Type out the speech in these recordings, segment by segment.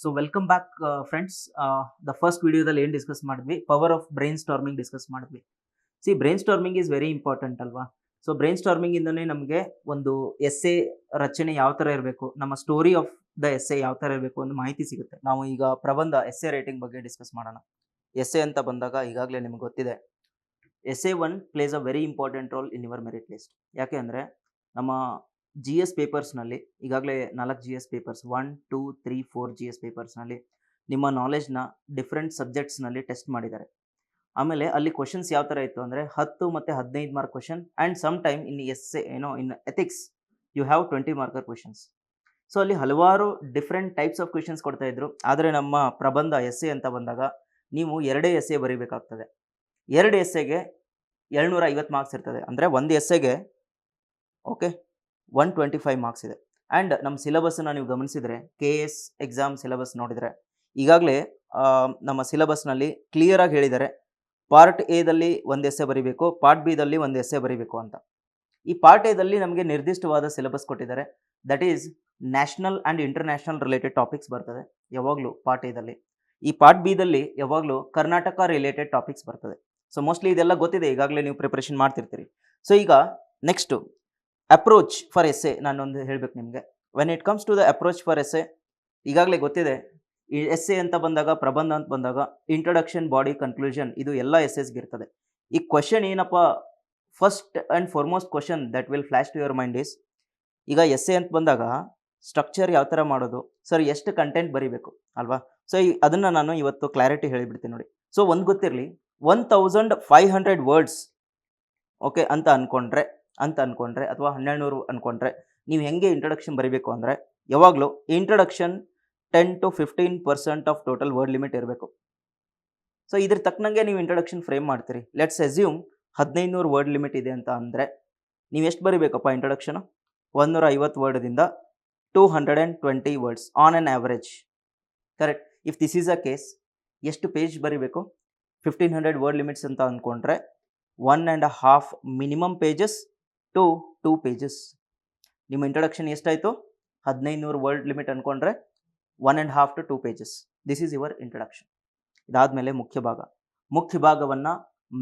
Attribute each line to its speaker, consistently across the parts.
Speaker 1: So welcome back friends. The first ವಿಡಿಯೋದಲ್ಲಿ ಏನು discuss ಮಾಡಿದ್ವಿ, power of brainstorming discuss ಮಾಡಿದ್ವಿ. Brainstorming is very important ಅಲ್ವಾ. So brainstorming ಇಂದನೇ ನಮಗೆ ಒಂದು ಎಸ್ಸೆ ರಚನೆ ಯಾವ ಥರ ಇರಬೇಕು, ನಮ್ಮ ಸ್ಟೋರಿ ಆಫ್ ದ ಎಸ್ಸೆ ಯಾವ ಥರ ಇರಬೇಕು ಒಂದು ಮಾಹಿತಿ ಸಿಗುತ್ತೆ. ನಾವು ಈಗ ಪ್ರಬಂಧ ಎಸ್ಸೆ ರೈಟಿಂಗ್ ಬಗ್ಗೆ ಡಿಸ್ಕಸ್ ಮಾಡೋಣ. ಎಸ್ಸೆ ಅಂತ ಬಂದಾಗ ಈಗಾಗಲೇ ನಿಮ್ಗೆ ಗೊತ್ತಿದೆ, essay one place a very important role in your merit list. ಯಾಕೆ ಅಂದರೆ ನಮ್ಮ ಜಿ ಎಸ್ ಪೇಪರ್ಸ್ನಲ್ಲಿ ಈಗಾಗಲೇ 4 G S papers 1, 2, 3, 4 G S ಪೇಪರ್ಸ್ನಲ್ಲಿ ನಿಮ್ಮ ನಾಲೆಜ್ನ ಡಿಫ್ರೆಂಟ್ ಸಬ್ಜೆಕ್ಟ್ಸ್ನಲ್ಲಿ ಟೆಸ್ಟ್ ಮಾಡಿದ್ದಾರೆ. ಆಮೇಲೆ ಅಲ್ಲಿ ಕ್ವಶನ್ಸ್ ಯಾವ ಥರ ಇತ್ತು ಅಂದರೆ 10 ಮತ್ತು 15 mark question, and some time in essay in ethics you have 20 marker questions. So ಅಲ್ಲಿ ಹಲವಾರು ಡಿಫ್ರೆಂಟ್ ಟೈಪ್ಸ್ ಆಫ್ ಕ್ವಶನ್ಸ್ ಕೊಡ್ತಾ ಇದ್ರು. ಆದರೆ ನಮ್ಮ ಪ್ರಬಂಧ ಎಸ್ಸೆ ಅಂತ ಬಂದಾಗ ನೀವು 2 ಎಸ್ಸೆ ಬರೀಬೇಕಾಗ್ತದೆ. 2 ಎಸ್ಸೆಗೆ 750 ಮಾರ್ಕ್ಸ್ ಇರ್ತದೆ. ಅಂದರೆ ಒಂದು ಎಸ್ಸೆಗೆ ಓಕೆ 125 ಮಾರ್ಕ್ಸ್ ಇದೆ. ಆ್ಯಂಡ್ ನಮ್ಮ ಸಿಲೆಬಸ್ಸನ್ನು ನೀವು ಗಮನಿಸಿದರೆ KS ಎಕ್ಸಾಮ್ ಸಿಲೆಬಸ್ ನೋಡಿದರೆ ಈಗಾಗಲೇ ನಮ್ಮ ಸಿಲೆಬಸ್ನಲ್ಲಿ ಕ್ಲಿಯರಾಗಿ ಹೇಳಿದ್ದಾರೆ, ಪಾರ್ಟ್ ಎದಲ್ಲಿ ಒಂದು ಎಸ್ಸೆ ಬರೀಬೇಕು, ಪಾರ್ಟ್ ಬಿದಲ್ಲಿ ಒಂದು ಎಸ್ಸೆ ಬರೀಬೇಕು ಅಂತ. ಈ ಪಾರ್ಟ್ ಎದಲ್ಲಿ ನಮಗೆ ನಿರ್ದಿಷ್ಟವಾದ ಸಿಲೆಬಸ್ ಕೊಟ್ಟಿದ್ದಾರೆ. That is national and international related topics ಬರ್ತದೆ ಯಾವಾಗಲೂ ಪಾರ್ಟ್ ಎದಲ್ಲಿ. ಈ ಪಾರ್ಟ್ ಬಿದಲ್ಲಿ ಯಾವಾಗಲೂ ಕರ್ನಾಟಕ ರಿಲೇಟೆಡ್ ಟಾಪಿಕ್ಸ್ ಬರ್ತದೆ. ಸೊ ಮೋಸ್ಟ್ಲಿ ಇದೆಲ್ಲ ಗೊತ್ತಿದೆ, ಈಗಾಗಲೇ ನೀವು ಪ್ರಿಪ್ರೇಷನ್ ಮಾಡ್ತಿರ್ತೀರಿ. ಸೊ ಈಗ ನೆಕ್ಸ್ಟು ಅಪ್ರೋಚ್ ಫಾರ್ ಎಸ್ಸೆ ನಾನೊಂದು ಹೇಳಬೇಕು ನಿಮಗೆ. When it comes to the approach for essay ಈಗಾಗಲೇ ಗೊತ್ತಿದೆ, ಈ ಎಸ್ಸೆ ಅಂತ ಬಂದಾಗ, ಪ್ರಬಂಧ ಅಂತ ಬಂದಾಗ ಇಂಟ್ರೊಡಕ್ಷನ್, ಬಾಡಿ, ಕನ್ಕ್ಲೂಷನ್ ಇದು ಎಲ್ಲ ಎಸ್ಸೆಸ್ಗೆ ಇರ್ತದೆ. ಈ ಕ್ವಶನ್ ಏನಪ್ಪ, first and foremost question that will flash to your mind is, ಈಗ ಎಸ್ಸೆ ಅಂತ ಬಂದಾಗ ಸ್ಟ್ರಕ್ಚರ್ ಯಾವ ಥರ ಮಾಡೋದು, ಸರ್ ಎಷ್ಟು ಕಂಟೆಂಟ್ ಬರೀಬೇಕು ಅಲ್ವಾ. ಸೊ ಅದನ್ನು ನಾನು ಇವತ್ತು ಕ್ಲಾರಿಟಿ ಹೇಳಿಬಿಡ್ತೀನಿ ನೋಡಿ. ಸೊ ಒಂದು ಗೊತ್ತಿರಲಿ, 1500 ವರ್ಡ್ಸ್ ಓಕೆ ಅಂತ ಅಂದ್ಕೊಂಡ್ರೆ ಅಥವಾ 1200 ಅಂದ್ಕೊಂಡ್ರೆ ನೀವು ಹೆಂಗೆ ಇಂಟ್ರೊಡಕ್ಷನ್ ಬರೀಬೇಕು ಅಂದರೆ ಯಾವಾಗಲೂ introduction 10 to 15% of total word limit ಇರಬೇಕು. ಸೊ ಇದ್ರ ತಕ್ಕನಂಗೆ ನೀವು ಇಂಟ್ರೊಡಕ್ಷನ್ ಫ್ರೇಮ್ ಮಾಡ್ತೀರಿ. ಲೆಟ್ಸ್ ಅಸ್ಯೂಮ್ 1500 ವರ್ಡ್ ಲಿಮಿಟ್ ಇದೆ ಅಂತ ಅಂದರೆ ನೀವು ಎಷ್ಟು ಬರೀಬೇಕಪ್ಪ ಇಂಟ್ರೊಡಕ್ಷನು, 150 ವರ್ಡ್ದಿಂದ 220 words on on average. Correct. If this is a case ಎಷ್ಟು ಪೇಜ್ ಬರೀಬೇಕು, 1500 ವರ್ಡ್ ಲಿಮಿಟ್ಸ್ ಅಂತ ಅಂದ್ಕೊಂಡ್ರೆ 1.5 ಮಿನಿಮಮ್ ಪೇಜಸ್ ಟು 2 pages. ನಿಮ್ಮ ಇಂಟ್ರೊಡಕ್ಷನ್ ಎಷ್ಟಾಯಿತು, 1500 ವರ್ಡ್ ಲಿಮಿಟ್ ಅಂದ್ಕೊಂಡ್ರೆ 1.5 to 2 pages. This is your introduction. ಇದಾದಮೇಲೆ ಮುಖ್ಯ ಭಾಗವನ್ನು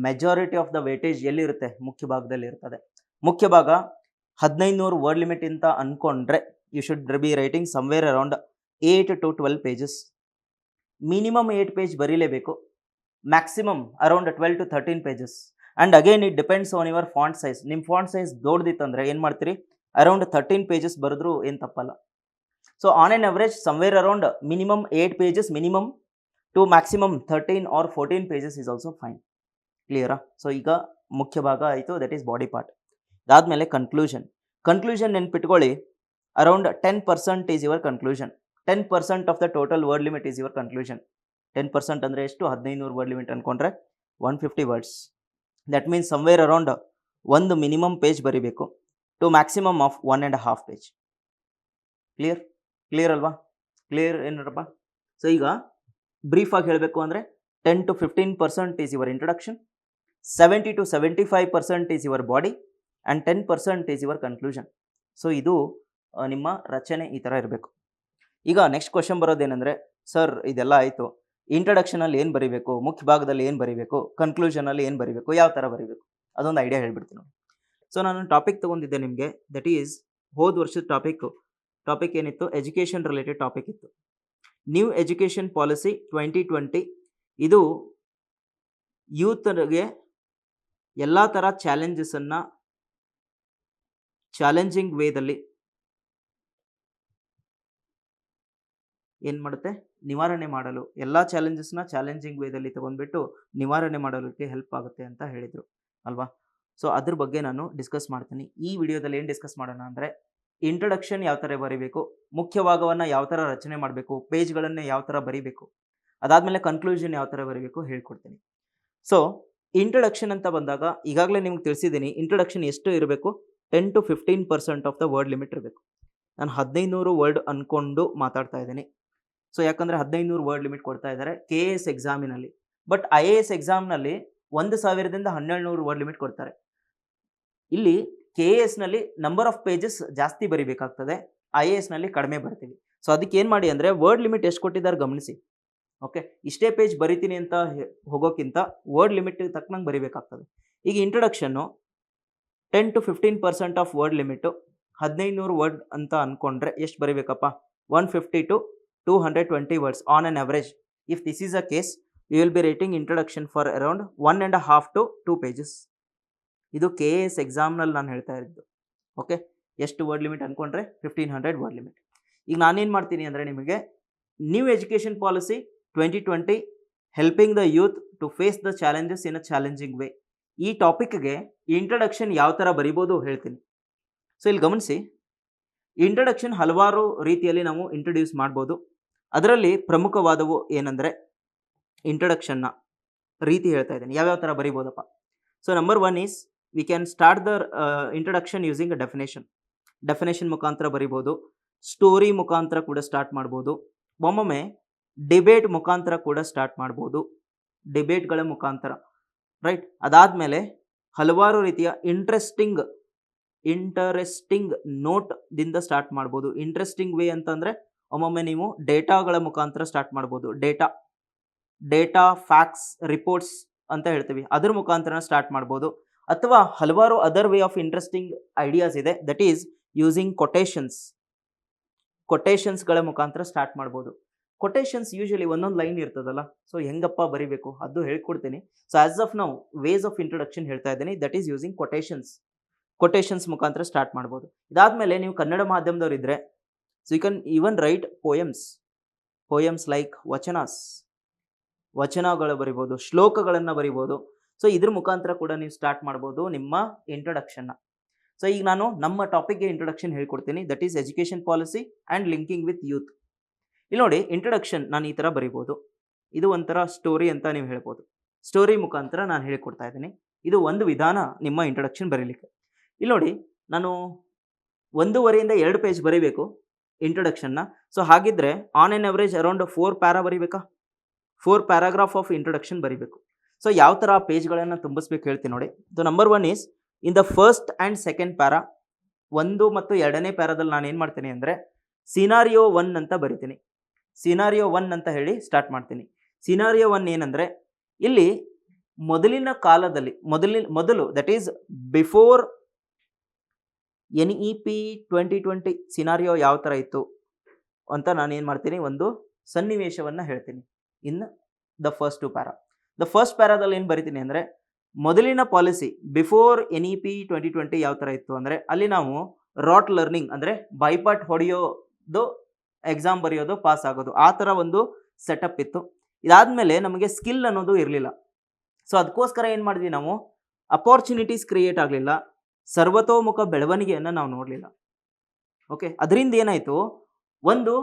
Speaker 1: ಮೆಜಾರಿಟಿ ಆಫ್ ದ ವೇಟೇಜ್ ಎಲ್ಲಿರುತ್ತೆ, ಮುಖ್ಯ ಭಾಗದಲ್ಲಿ ಇರ್ತದೆ. ಮುಖ್ಯ ಭಾಗ 1500 ವರ್ಡ್ ಲಿಮಿಟ್ ಅಂತ ಅಂದ್ಕೊಂಡ್ರೆ you should be writing somewhere around 8 to 12 pages. Minimum 8 page ಬರೀಲೇಬೇಕು, maximum around 12 to 13 pages. And again it depends on your font size. ನಿಮ್ಮ ಫಾಂಟ್ ಸೈಜ್ ದೊಡ್ಡದಿತ್ತಂದರೆ ಏನು ಮಾಡ್ತೀರಿ, ಅರೌಂಡ್ 13 pages ಬರೆದ್ರೂ ಏನು ತಪ್ಪಲ್ಲ. So on an average somewhere around minimum 8 pages minimum to maximum 13 or 14 pages is also fine. ಕ್ಲಿಯರಾ. So ಈಗ ಮುಖ್ಯ ಭಾಗ ಆಯಿತು, ದಟ್ ಈಸ್ ಬಾಡಿ ಪಾರ್ಟ್. ಅದಾದಮೇಲೆ ಕನ್ಕ್ಲೂಷನ್ ನೆನ್ಪಿಟ್ಕೊಳ್ಳಿ, around 10% is your conclusion. 10% of the total word limit is your conclusion. 10% ಅಂದರೆ ಎಷ್ಟು, 1500 word limit ಅಂದ್ಕೊಂಡ್ರೆ 150 words. That means somewhere around ಒಂದು ಮಿನಿಮಮ್ ಪೇಜ್ ಬರೀಬೇಕು to maximum of 1.5 page. Clear ಅಲ್ವಾ, clear ಏನಪ್ಪ. So ಈಗ ಬ್ರೀಫಾಗಿ ಹೇಳಬೇಕು ಅಂದರೆ 10 to 15% is your introduction, 70 to 75% is your body, and 10% is your conclusion. So ಇದು ನಿಮ್ಮ ರಚನೆ ಈ ಥರ ಇರಬೇಕು. ಈಗ ನೆಕ್ಸ್ಟ್ ಕ್ವಶನ್ ಬರೋದೇನೆಂದರೆ, ಸರ್ ಇದೆಲ್ಲ ಆಯಿತು, ಇಂಟ್ರೊಡಕ್ಷನಲ್ಲಿ ಏನು ಬರೀಬೇಕು, ಮುಖ್ಯ ಭಾಗದಲ್ಲಿ ಏನು ಬರೀಬೇಕು, ಕನ್ಕ್ಲೂಷನಲ್ಲಿ ಏನು ಬರೀಬೇಕು, ಯಾವ ಥರ ಬರೀಬೇಕು ಅದೊಂದು ಐಡಿಯಾ ಹೇಳ್ಬಿಡ್ತೀನಿ ನೋಡಿ. ಸೊ ನಾನು ಟಾಪಿಕ್ ತೊಗೊಂಡಿದ್ದೆ ನಿಮಗೆ, ದಟ್ ಈಸ್ ಹೋದ ವರ್ಷದ ಟಾಪಿಕ್ ಏನಿತ್ತು, ಎಜುಕೇಷನ್ ರಿಲೇಟೆಡ್ ಟಾಪಿಕ್ ಇತ್ತು. ನ್ಯೂ ಎಜುಕೇಷನ್ ಪಾಲಿಸಿ 2020 ಇದು ಯೂತ್ಗೆ ಎಲ್ಲ ಥರ ಚಾಲೆಂಜಸನ್ನು ಚಾಲೆಂಜಿಂಗ್ ವೇದಲ್ಲಿ ಏನು ಮಾಡುತ್ತೆ, ನಿವಾರಣೆ ಮಾಡಲು, ಎಲ್ಲ ಚಾಲೆಂಜಸ್ನ ಚಾಲೆಂಜಿಂಗ್ ವೇದಲ್ಲಿ ತೊಗೊಂಡ್ಬಿಟ್ಟು ನಿವಾರಣೆ ಮಾಡಲಿಕ್ಕೆ ಹೆಲ್ಪ್ ಆಗುತ್ತೆ ಅಂತ ಹೇಳಿದರು ಅಲ್ವಾ. ಸೊ ಅದ್ರ ಬಗ್ಗೆ ನಾನು ಡಿಸ್ಕಸ್ ಮಾಡ್ತೀನಿ ಈ ವಿಡಿಯೋದಲ್ಲಿ. ಏನು ಡಿಸ್ಕಸ್ ಮಾಡೋಣ ಅಂದರೆ, ಇಂಟ್ರೊಡಕ್ಷನ್ ಯಾವ ಥರ ಬರೀಬೇಕು, ಮುಖ್ಯ ಭಾಗವನ್ನು ಯಾವ ಥರ ರಚನೆ ಮಾಡಬೇಕು, ಪೇಜ್ಗಳನ್ನು ಯಾವ ಥರ ಬರೀಬೇಕು, ಅದಾದಮೇಲೆ ಕನ್ಕ್ಲೂಷನ್ ಯಾವ ಥರ ಬರೀಬೇಕು ಹೇಳ್ಕೊಡ್ತೀನಿ. ಸೊ ಇಂಟ್ರೊಡಕ್ಷನ್ ಅಂತ ಬಂದಾಗ ಈಗಾಗಲೇ ನಿಮ್ಗೆ ತಿಳಿಸಿದ್ದೀನಿ, ಇಂಟ್ರೊಡಕ್ಷನ್ ಎಷ್ಟು ಇರಬೇಕು, 10 to 15% of the word limit ಇರಬೇಕು. ನಾನು 1500 ವರ್ಡ್ ಅಂದ್ಕೊಂಡು ಮಾತಾಡ್ತಾ ಇದ್ದೀನಿ. ಸೊ ಯಾಕಂದರೆ 1500 ವರ್ಡ್ ಲಿಮಿಟ್ ಕೊಡ್ತಾ ಇದ್ದಾರೆ KS ಎಕ್ಸಾಮಿನಲ್ಲಿ. ಬಟ್ IAS ಎಕ್ಸಾಮ್ನಲ್ಲಿ 1000ದಿಂದ 1200 ವರ್ಡ್ ಲಿಮಿಟ್ ಕೊಡ್ತಾರೆ. ಇಲ್ಲಿ KS ನಲ್ಲಿ ನಂಬರ್ ಆಫ್ ಪೇಜಸ್ ಜಾಸ್ತಿ ಬರೀಬೇಕಾಗ್ತದೆ, IAS ನಲ್ಲಿ ಕಡಿಮೆ ಬರ್ತೀವಿ. ಸೊ ಅದಕ್ಕೆ ಏನು ಮಾಡಿ ಅಂದರೆ ವರ್ಡ್ ಲಿಮಿಟ್ ಎಷ್ಟು ಕೊಟ್ಟಿದ್ದಾರೆ ಗಮನಿಸಿ. ಓಕೆ, ಇಷ್ಟೇ ಪೇಜ್ ಬರಿತೀನಿ ಅಂತ ಹೋಗೋಕ್ಕಿಂತ ವರ್ಡ್ ಲಿಮಿಟ್ ತಕ್ಕನಂಗೆ ಬರಿಬೇಕಾಗ್ತದೆ. ಈಗ introduction 10 to 15% of word limit 1500 word ಅಂತ ಅಂದ್ಕೊಂಡ್ರೆ ಎಷ್ಟು ಬರಿಬೇಕಪ್ಪ? 150 to 220 words on on average. If this is a case, you will be rating introduction for around 1.5 to 2 pages. ಇದು KAS ಎಕ್ಸಾಮ್ನಲ್ಲಿ ನಾನು ಹೇಳ್ತಾ ಇದ್ದು. ಓಕೆ, ಎಷ್ಟು ವರ್ಡ್ ಲಿಮಿಟ್ ಅಂದ್ಕೊಂಡ್ರೆ 1500 ವರ್ಡ್ ಲಿಮಿಟ್. ಈಗ ನಾನೇನು ಮಾಡ್ತೀನಿ ಅಂದರೆ ನಿಮಗೆ new education policy 2020 helping the youth to face the challenges in a challenging way, ಈ ಟಾಪಿಕ್ಗೆ ಇಂಟ್ರಡಕ್ಷನ್ ಯಾವ ಥರ ಬರಿಬೋದು ಹೇಳ್ತೀನಿ. ಸೊ ಇಲ್ಲಿ ಗಮನಿಸಿ, ಇಂಟ್ರಡಕ್ಷನ್ ಹಲವಾರು ರೀತಿಯಲ್ಲಿ ನಾವು ಇಂಟ್ರೊಡ್ಯೂಸ್ ಮಾಡ್ಬೋದು. ಅದರಲ್ಲಿ ಪ್ರಮುಖವಾದವು ಏನಂದರೆ ಇಂಟ್ರಡಕ್ಷನ್ನ ರೀತಿ ಹೇಳ್ತಾ ಇದ್ದೀನಿ, ಯಾವ್ಯಾವ ಥರ ಬರಿಬೋದಪ್ಪ. So number 1 is we can start the introduction using a definition ಮುಖಾಂತರ ಬರಿಬೋದು, ಸ್ಟೋರಿ ಮುಖಾಂತರ ಕೂಡ ಸ್ಟಾರ್ಟ್ ಮಾಡ್ಬೋದು, ಒಮ್ಮೊಮ್ಮೆ ಡಿಬೇಟ್ ಮುಖಾಂತರ ಕೂಡ ಸ್ಟಾರ್ಟ್ ಮಾಡ್ಬೋದು, ಡಿಬೇಟ್ಗಳ ಮುಖಾಂತರ, ರೈಟ್. ಅದಾದಮೇಲೆ ಹಲವಾರು ರೀತಿಯ ಇಂಟ್ರೆಸ್ಟಿಂಗ್ ನೋಟ್ದಿಂದ ಸ್ಟಾರ್ಟ್ ಮಾಡ್ಬೋದು. ಇಂಟ್ರೆಸ್ಟಿಂಗ್ ವೇ ಅಂತಂದರೆ ಒಮ್ಮೊಮ್ಮೆ ನೀವು ಡೇಟಾಗಳ ಮುಖಾಂತರ ಸ್ಟಾರ್ಟ್ ಮಾಡ್ಬೋದು. ಡೇಟಾ ಫ್ಯಾಕ್ಟ್ಸ್ ರಿಪೋರ್ಟ್ಸ್ ಅಂತ ಹೇಳ್ತೀವಿ, ಅದ್ರ ಮುಖಾಂತರ ಸ್ಟಾರ್ಟ್ ಮಾಡ್ಬೋದು. ಅಥವಾ ಹಲವಾರು other way of interesting ideas ಇದೆ, ದಟ್ ಈಸ್ ಯೂಸಿಂಗ್ ಕೊಟೇಶನ್ಸ್ಗಳ ಮುಖಾಂತರ ಸ್ಟಾರ್ಟ್ ಮಾಡ್ಬೋದು. ಕೊಟೇಶನ್ಸ್ ಯೂಶಲಿ ಒಂದೊಂದು ಲೈನ್ ಇರ್ತದಲ್ಲ, ಸೊ ಹೆಂಗಪ್ಪ ಬರಿಬೇಕು ಅದು ಹೇಳ್ಕೊಡ್ತೀನಿ. ಸೊ ಆಸ್ ಆಫ್ ನಾವು ವೇಸ್ ಆಫ್ ಇಂಟ್ರೊಡಕ್ಷನ್ ಹೇಳ್ತಾ ಇದ್ದೀನಿ, ದಟ್ ಈಸ್ ಯೂಸಿಂಗ್ ಕೊಟೇಶನ್ಸ್ ಮುಖಾಂತರ ಸ್ಟಾರ್ಟ್ ಮಾಡ್ಬೋದು. ಇದಾದಮೇಲೆ ನೀವು ಕನ್ನಡ ಮಾಧ್ಯಮದವ್ರು ಇದ್ದರೆ, so you can even write poems like ವಚನಗಳು ಬರಿಬೋದು, ಶ್ಲೋಕಗಳನ್ನು ಬರಿಬೋದು. ಸೊ ಇದ್ರ ಮುಖಾಂತರ ಕೂಡ ನೀವು ಸ್ಟಾರ್ಟ್ ಮಾಡ್ಬೋದು ನಿಮ್ಮ ಇಂಟ್ರೊಡಕ್ಷನ್ನ. ಸೊ ಈಗ ನಾನು ನಮ್ಮ ಟಾಪಿಕ್ಗೆ ಇಂಟ್ರೊಡಕ್ಷನ್ ಹೇಳ್ಕೊಡ್ತೀನಿ, that is education policy and linking with youth. ಇಲ್ಲಿ ನೋಡಿ, ಇಂಟ್ರೊಡಕ್ಷನ್ ನಾನು ಈ ಥರ ಬರಿಬೋದು. ಇದು ಒಂಥರ ಸ್ಟೋರಿ ಅಂತ ನೀವು ಹೇಳ್ಬೋದು. ಸ್ಟೋರಿ ಮುಖಾಂತರ ನಾನು ಹೇಳ್ಕೊಡ್ತಾ ಇದ್ದೀನಿ. ಇದು ಒಂದು ವಿಧಾನ ನಿಮ್ಮ ಇಂಟ್ರೊಡಕ್ಷನ್ ಬರೀಲಿಕ್ಕೆ. ಇಲ್ಲಿ ನೋಡಿ, ನಾನು 1.5 to 2 ಪೇಜ್ ಬರೀಬೇಕು ಇಂಟ್ರೊಡಕ್ಷನ್ನ. ಸೊ ಹಾಗಿದ್ರೆ on an average around 4 para ಬರೀಬೇಕಾ? 4 ಪ್ಯಾರಾಗ್ರಾಫ್ ಆಫ್ ಇಂಟ್ರೊಡಕ್ಷನ್ ಬರೀಬೇಕು. ಸೊ ಯಾವ ಥರ ಪೇಜ್ಗಳನ್ನು ತುಂಬಿಸ್ಬೇಕು ಹೇಳ್ತೀನಿ ನೋಡಿ. So number 1 is in the first and second para, 1 ಮತ್ತು 2ನೇ ಪ್ಯಾರಾದಲ್ಲಿ ನಾನು ಏನು ಮಾಡ್ತೀನಿ ಅಂದರೆ ಸಿನಾರಿಯೋ 1 ಅಂತ ಬರಿತೀನಿ. ಸಿನಾರಿಯೋ 1 ಅಂತ ಹೇಳಿ ಸ್ಟಾರ್ಟ್ ಮಾಡ್ತೀನಿ. ಸಿನಾರಿಯೋ 1 ಏನಂದರೆ, ಇಲ್ಲಿ ಮೊದಲಿನ ಕಾಲದಲ್ಲಿ ಮೊದಲು that is before NEP 2020 scenario ಯಾವ ಥರ ಇತ್ತು ಅಂತ ನಾನು ಏನು ಮಾಡ್ತೀನಿ, ಒಂದು ಸನ್ನಿವೇಶವನ್ನು ಹೇಳ್ತೀನಿ in the first 2 para. The first ಪ್ಯಾರಾದಲ್ಲಿ ಏನು ಬರಿತೀನಿ ಅಂದರೆ, ಮೊದಲಿನ ಪಾಲಿಸಿ ಬಿಫೋರ್ NEP 2020 ಯಾವ ಥರ ಇತ್ತು ಅಂದರೆ, ಅಲ್ಲಿ ನಾವು ರಾಟ್ ಲರ್ನಿಂಗ್ ಅಂದರೆ ಬೈಪಾಟ್ ಹೊಡೆಯೋದು, ಎಕ್ಸಾಮ್ ಬರೆಯೋದು, ಪಾಸ್ ಆಗೋದು, ಆ ಥರ ಒಂದು ಸೆಟಪ್ ಇತ್ತು. ಇದಾದಮೇಲೆ ನಮಗೆ ಸ್ಕಿಲ್ ಅನ್ನೋದು ಇರಲಿಲ್ಲ. ಸೊ ಅದಕ್ಕೋಸ್ಕರ ಏನು ಮಾಡಿದ್ವಿ ನಾವು, ಅಪಾರ್ಚುನಿಟೀಸ್ ಕ್ರಿಯೇಟ್ ಆಗಲಿಲ್ಲ, ಸರ್ವತೋಮುಖ ಬೆಳವಣಿಗೆಯನ್ನು ನಾವು ನೋಡಲಿಲ್ಲ. ಓಕೆ, ಅದರಿಂದ ಏನಾಯಿತು, ಒಂದು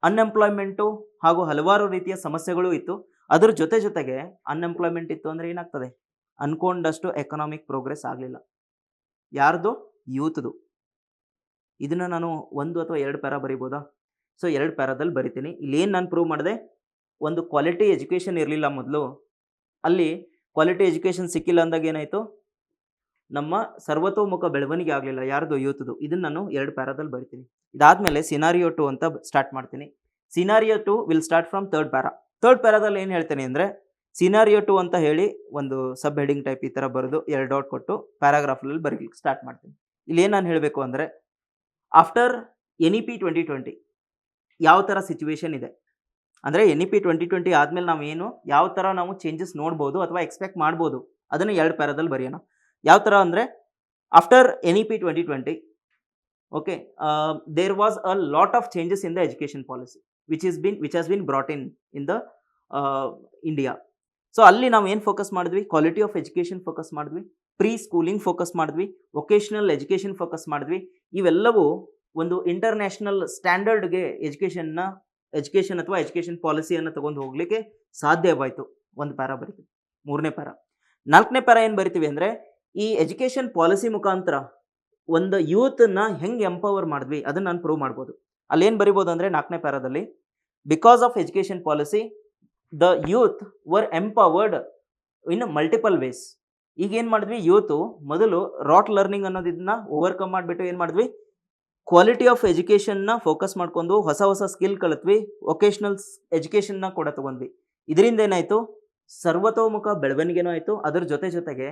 Speaker 1: ಅನ್ಎಂಪ್ಲಾಯ್ಮೆಂಟು ಹಾಗೂ ಹಲವಾರು ರೀತಿಯ ಸಮಸ್ಯೆಗಳು ಇತ್ತು. ಅದ್ರ ಜೊತೆಗೆ ಅನ್ಎಂಪ್ಲಾಯ್ಮೆಂಟ್ ಇತ್ತು ಅಂದರೆ ಏನಾಗ್ತದೆ, ಅನ್ಕೊಂಡಷ್ಟು ಎಕನಾಮಿಕ್ ಪ್ರೋಗ್ರೆಸ್ ಆಗಲಿಲ್ಲ. ಯಾರ್ದು? ಯೂತ್ದು. ಇದನ್ನು ನಾನು 1 ಅಥವಾ 2 ಪ್ಯಾರಾ ಬರಿಬೋದಾ? ಸೊ 2 ಪ್ಯಾರಾದಲ್ಲಿ ಬರಿತೀನಿ. ಇಲ್ಲೇನು ನಾನು ಪ್ರೂವ್ ಮಾಡಿದೆ, ಒಂದು ಕ್ವಾಲಿಟಿ ಎಜುಕೇಷನ್ ಇರಲಿಲ್ಲ ಮೊದಲು, ಅಲ್ಲಿ ಕ್ವಾಲಿಟಿ ಎಜುಕೇಷನ್ ಸಿಕ್ಕಿಲ್ಲ ಅಂದಾಗ ಏನಾಯಿತು, ನಮ್ಮ ಸರ್ವತೋಮುಖ ಬೆಳವಣಿಗೆ ಆಗಲಿಲ್ಲ, ಯಾರ್ದು? ಯೂತ್ದು. ಇದನ್ನು ನಾನು 2 ಪ್ಯಾರಾದಲ್ಲಿ ಬರಿತೀನಿ. ಇದಾದಮೇಲೆ ಸಿನಾರಿಯೋ 2 ಅಂತ ಸ್ಟಾರ್ಟ್ ಮಾಡ್ತೀನಿ. Scenario 2 will start from 3rd para. 3rd ಪ್ಯಾರಾದಲ್ಲಿ ಏನು ಹೇಳ್ತೀನಿ ಅಂದರೆ, ಸಿನಾರಿಯೋ 2 ಅಂತ ಹೇಳಿ ಒಂದು ಸಬ್ ಹೆಡಿಂಗ್ ಟೈಪ್ ಈ ಥರ ಬರೆದು 2 ಡಾಟ್ ಕೊಟ್ಟು ಪ್ಯಾರಾಗ್ರಾಫಲ್ಲಿ ಬರೀಲಿಕ್ಕೆ ಸ್ಟಾರ್ಟ್ ಮಾಡ್ತೀನಿ. ಇಲ್ಲೇನು ನಾನು ಹೇಳಬೇಕು ಅಂದರೆ, ಆಫ್ಟರ್ NEP 2020 ಯಾವ ಥರ ಸಿಚುವೇಶನ್ ಇದೆ ಅಂದರೆ, NEP 2020 ಆದಮೇಲೆ ನಾವೇನು ಯಾವ ಥರ ನಾವು ಚೇಂಜಸ್ ನೋಡ್ಬೋದು ಅಥವಾ ಎಕ್ಸ್ಪೆಕ್ಟ್ ಮಾಡ್ಬೋದು, ಅದನ್ನು 2 ಪ್ಯಾರಾದಲ್ಲಿ ಬರೆಯೋಣ. ಯಾವ ಥರ ಅಂದರೆ, after NEP 2020 okay, there was a lot of changes in the education policy which has been brought in the India. So ಅಲ್ಲಿ ನಾವು ಏನು ಫೋಕಸ್ ಮಾಡಿದ್ವಿ, ಕ್ವಾಲಿಟಿ ಆಫ್ ಎಜುಕೇಷನ್ ಫೋಕಸ್ ಮಾಡಿದ್ವಿ, ಪ್ರೀ ಸ್ಕೂಲಿಂಗ್ ಫೋಕಸ್ ಮಾಡಿದ್ವಿ, ವೊಕೇಶನಲ್ ಎಜುಕೇಷನ್ ಫೋಕಸ್ ಮಾಡಿದ್ವಿ. ಇವೆಲ್ಲವೂ ಒಂದು international ಸ್ಟ್ಯಾಂಡರ್ಡ್ಗೆ ಎಜುಕೇಷನ್ ಅಥವಾ ಎಜುಕೇಷನ್ ಪಾಲಿಸಿಯನ್ನು ತಗೊಂಡು ಹೋಗಲಿಕ್ಕೆ ಸಾಧ್ಯವಾಯಿತು. 1 ಪ್ಯಾರಾ ಬರಿತೀವಿ. 3ನೇ ಪ್ಯಾರಾ. 4ನೇ ಪ್ಯಾರಾ ಏನು ಬರಿತೀವಿ ಅಂದರೆ, ಈ ಎಜುಕೇಷನ್ ಪಾಲಿಸಿ ಮುಖಾಂತರ ಒಂದು ಯೂತನ್ನ ಹೆಂಗೆ ಎಂಪವರ್ ಮಾಡಿದ್ವಿ ಅದನ್ನು ನಾನು ಪ್ರೂವ್ ಮಾಡ್ಬೋದು. ಅಲ್ಲೇನು ಬರಿಬೋದು ಅಂದರೆ, 4ನೇ ಪ್ಯಾರಾದಲ್ಲಿ, because of education policy the youth were empowered in multiple ways. ಈಗ ಏನು ಮಾಡಿದ್ವಿ, ಯೂತು ಮೊದಲು ರಾಟ್ ಲರ್ನಿಂಗ್ ಅನ್ನೋದನ್ನ ಓವರ್ಕಮ್ ಮಾಡಿಬಿಟ್ಟು ಏನು ಮಾಡಿದ್ವಿ, ಕ್ವಾಲಿಟಿ ಆಫ್ ಎಜುಕೇಷನ್ನ ಫೋಕಸ್ ಮಾಡ್ಕೊಂಡು ಹೊಸ ಹೊಸ ಸ್ಕಿಲ್ ಕಲಿತ್ವಿ, ವೊಕೇಶ್ನಲ್ ಎಜುಕೇಷನ್ನ ಕೂಡ ತಗೊಂಡ್ವಿ. ಇದರಿಂದ ಏನಾಯಿತು, ಸರ್ವತೋಮುಖ ಬೆಳವಣಿಗೆನೂ ಆಯಿತು, ಅದರ ಜೊತೆಗೆ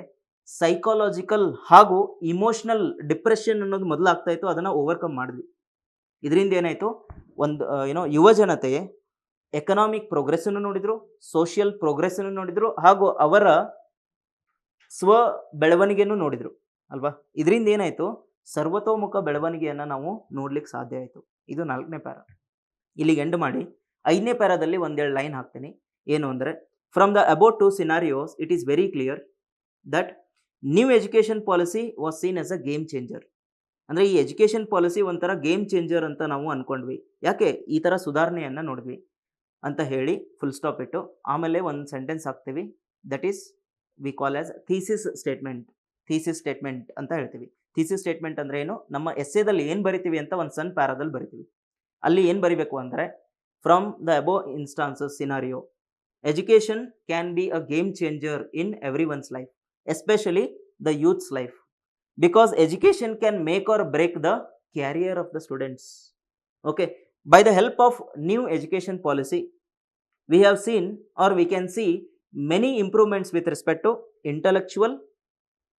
Speaker 1: ಸೈಕಾಲಜಿಕಲ್ ಹಾಗೂ ಇಮೋಷನಲ್ ಡಿಪ್ರೆಷನ್ ಅನ್ನೋದು ಮೊದಲು ಆಗ್ತಾ ಇತ್ತು, ಅದನ್ನು ಓವರ್ಕಮ್ ಮಾಡಿದ್ವಿ. ಇದರಿಂದ ಏನಾಯಿತು, ಒಂದು ಯುವ ಜನತೆ ಎಕನಾಮಿಕ್ ಪ್ರೋಗ್ರೆಸ್ಸನ್ನು ನೋಡಿದ್ರು, ಸೋಷಿಯಲ್ ಪ್ರೋಗ್ರೆಸ್ಸನ್ನು ನೋಡಿದ್ರು, ಹಾಗೂ ಅವರ ಸ್ವ ಬೆಳವಣಿಗೆಯನ್ನು ನೋಡಿದ್ರು ಅಲ್ವಾ. ಇದರಿಂದ ಏನಾಯಿತು, ಸರ್ವತೋಮುಖ ಬೆಳವಣಿಗೆಯನ್ನು ನಾವು ನೋಡ್ಲಿಕ್ಕೆ ಸಾಧ್ಯ ಆಯಿತು. ಇದು 4ನೇ ಪ್ಯಾರ. ಇಲ್ಲಿಗೆ ಎಂಡ್ ಮಾಡಿ 5ನೇ ಪ್ಯಾರಾದಲ್ಲಿ ಒಂದೆರಡು ಲೈನ್ ಹಾಕ್ತೀನಿ. ಏನು ಅಂದರೆ, from the about 2 scenarios it is very clear that new education policy was scene as a game changer. ಅಂದರೆ ಈ ಎಜುಕೇಷನ್ ಪಾಲಿಸಿ ಒಂಥರ ಗೇಮ್ ಚೇಂಜರ್ ಅಂತ ನಾವು ಅಂದ್ಕೊಂಡ್ವಿ. ಯಾಕೆ ಈ ಥರ ಸುಧಾರಣೆಯನ್ನು ನೋಡಿದ್ವಿ ಅಂತ ಹೇಳಿ ಫುಲ್ ಸ್ಟಾಪ್ ಇಟ್ಟು ಆಮೇಲೆ ಒಂದು ಸೆಂಟೆನ್ಸ್ ಹಾಕ್ತೀವಿ. That is we call as thesis statement. Thesis statement ಅಂತ ಹೇಳ್ತೀವಿ. ಥೀಸಿಸ್ ಸ್ಟೇಟ್ಮೆಂಟ್ ಅಂದರೆ ಏನು, ನಮ್ಮ ಎಸ್ಸೇದಲ್ಲಿ ಏನು ಬರಿತೀವಿ ಅಂತ ಒಂದು ಸಣ್ಣ ಪ್ಯಾರಾದಲ್ಲಿ ಬರಿತೀವಿ. ಅಲ್ಲಿ ಏನು ಬರಿಬೇಕು ಅಂದರೆ, from the above instances scenario education can be a game changer in every once life, especially the youths life, because education can make or break the career of the students. Okay, by the help of new education policy we have seen, or we can see many improvements with respect to intellectual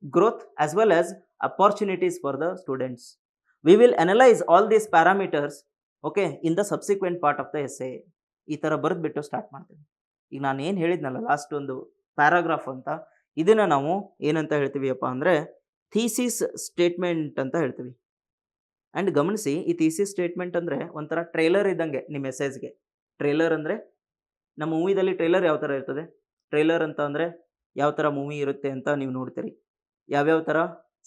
Speaker 1: growth as well as opportunities for the students. We will analyze all these parameters, okay, in the subsequent part of the essay. ಈ ಥರ ಬರೆದ್ಬಿಟ್ಟು start ಮಾಡ್ತೀನಿ. ಈಗ ನಾನು ಏನು ಹೇಳಿದ್ನಲ್ಲ last ಒಂದು paragraph ಅಂತ, ಇದನ್ನು ನಾವು ಏನಂತ ಹೇಳ್ತೀವಿಯಪ್ಪ ಅಂದರೆ ಥೀಸಿಸ್ ಸ್ಟೇಟ್ಮೆಂಟ್ ಅಂತ ಹೇಳ್ತೀವಿ. ಆ್ಯಂಡ್ ಗಮನಿಸಿ, ಈ ಥೀಸಿಸ್ ಸ್ಟೇಟ್ಮೆಂಟ್ ಅಂದರೆ ಒಂಥರ ಟ್ರೈಲರ್ ಇದ್ದಂಗೆ ನಿಮ್ಮ ಮೆಸೇಜ್ಗೆ. ಟ್ರೈಲರ್ ಅಂದರೆ ನಮ್ಮ ಮೂವಿದಲ್ಲಿ ಟ್ರೈಲರ್ ಯಾವ ಥರ ಇರ್ತದೆ, ಟ್ರೈಲರ್ ಅಂತ ಅಂದರೆ ಯಾವ ಥರ ಮೂವಿ ಇರುತ್ತೆ ಅಂತ ನೀವು ನೋಡ್ತೀರಿ, ಯಾವ್ಯಾವ ಥರ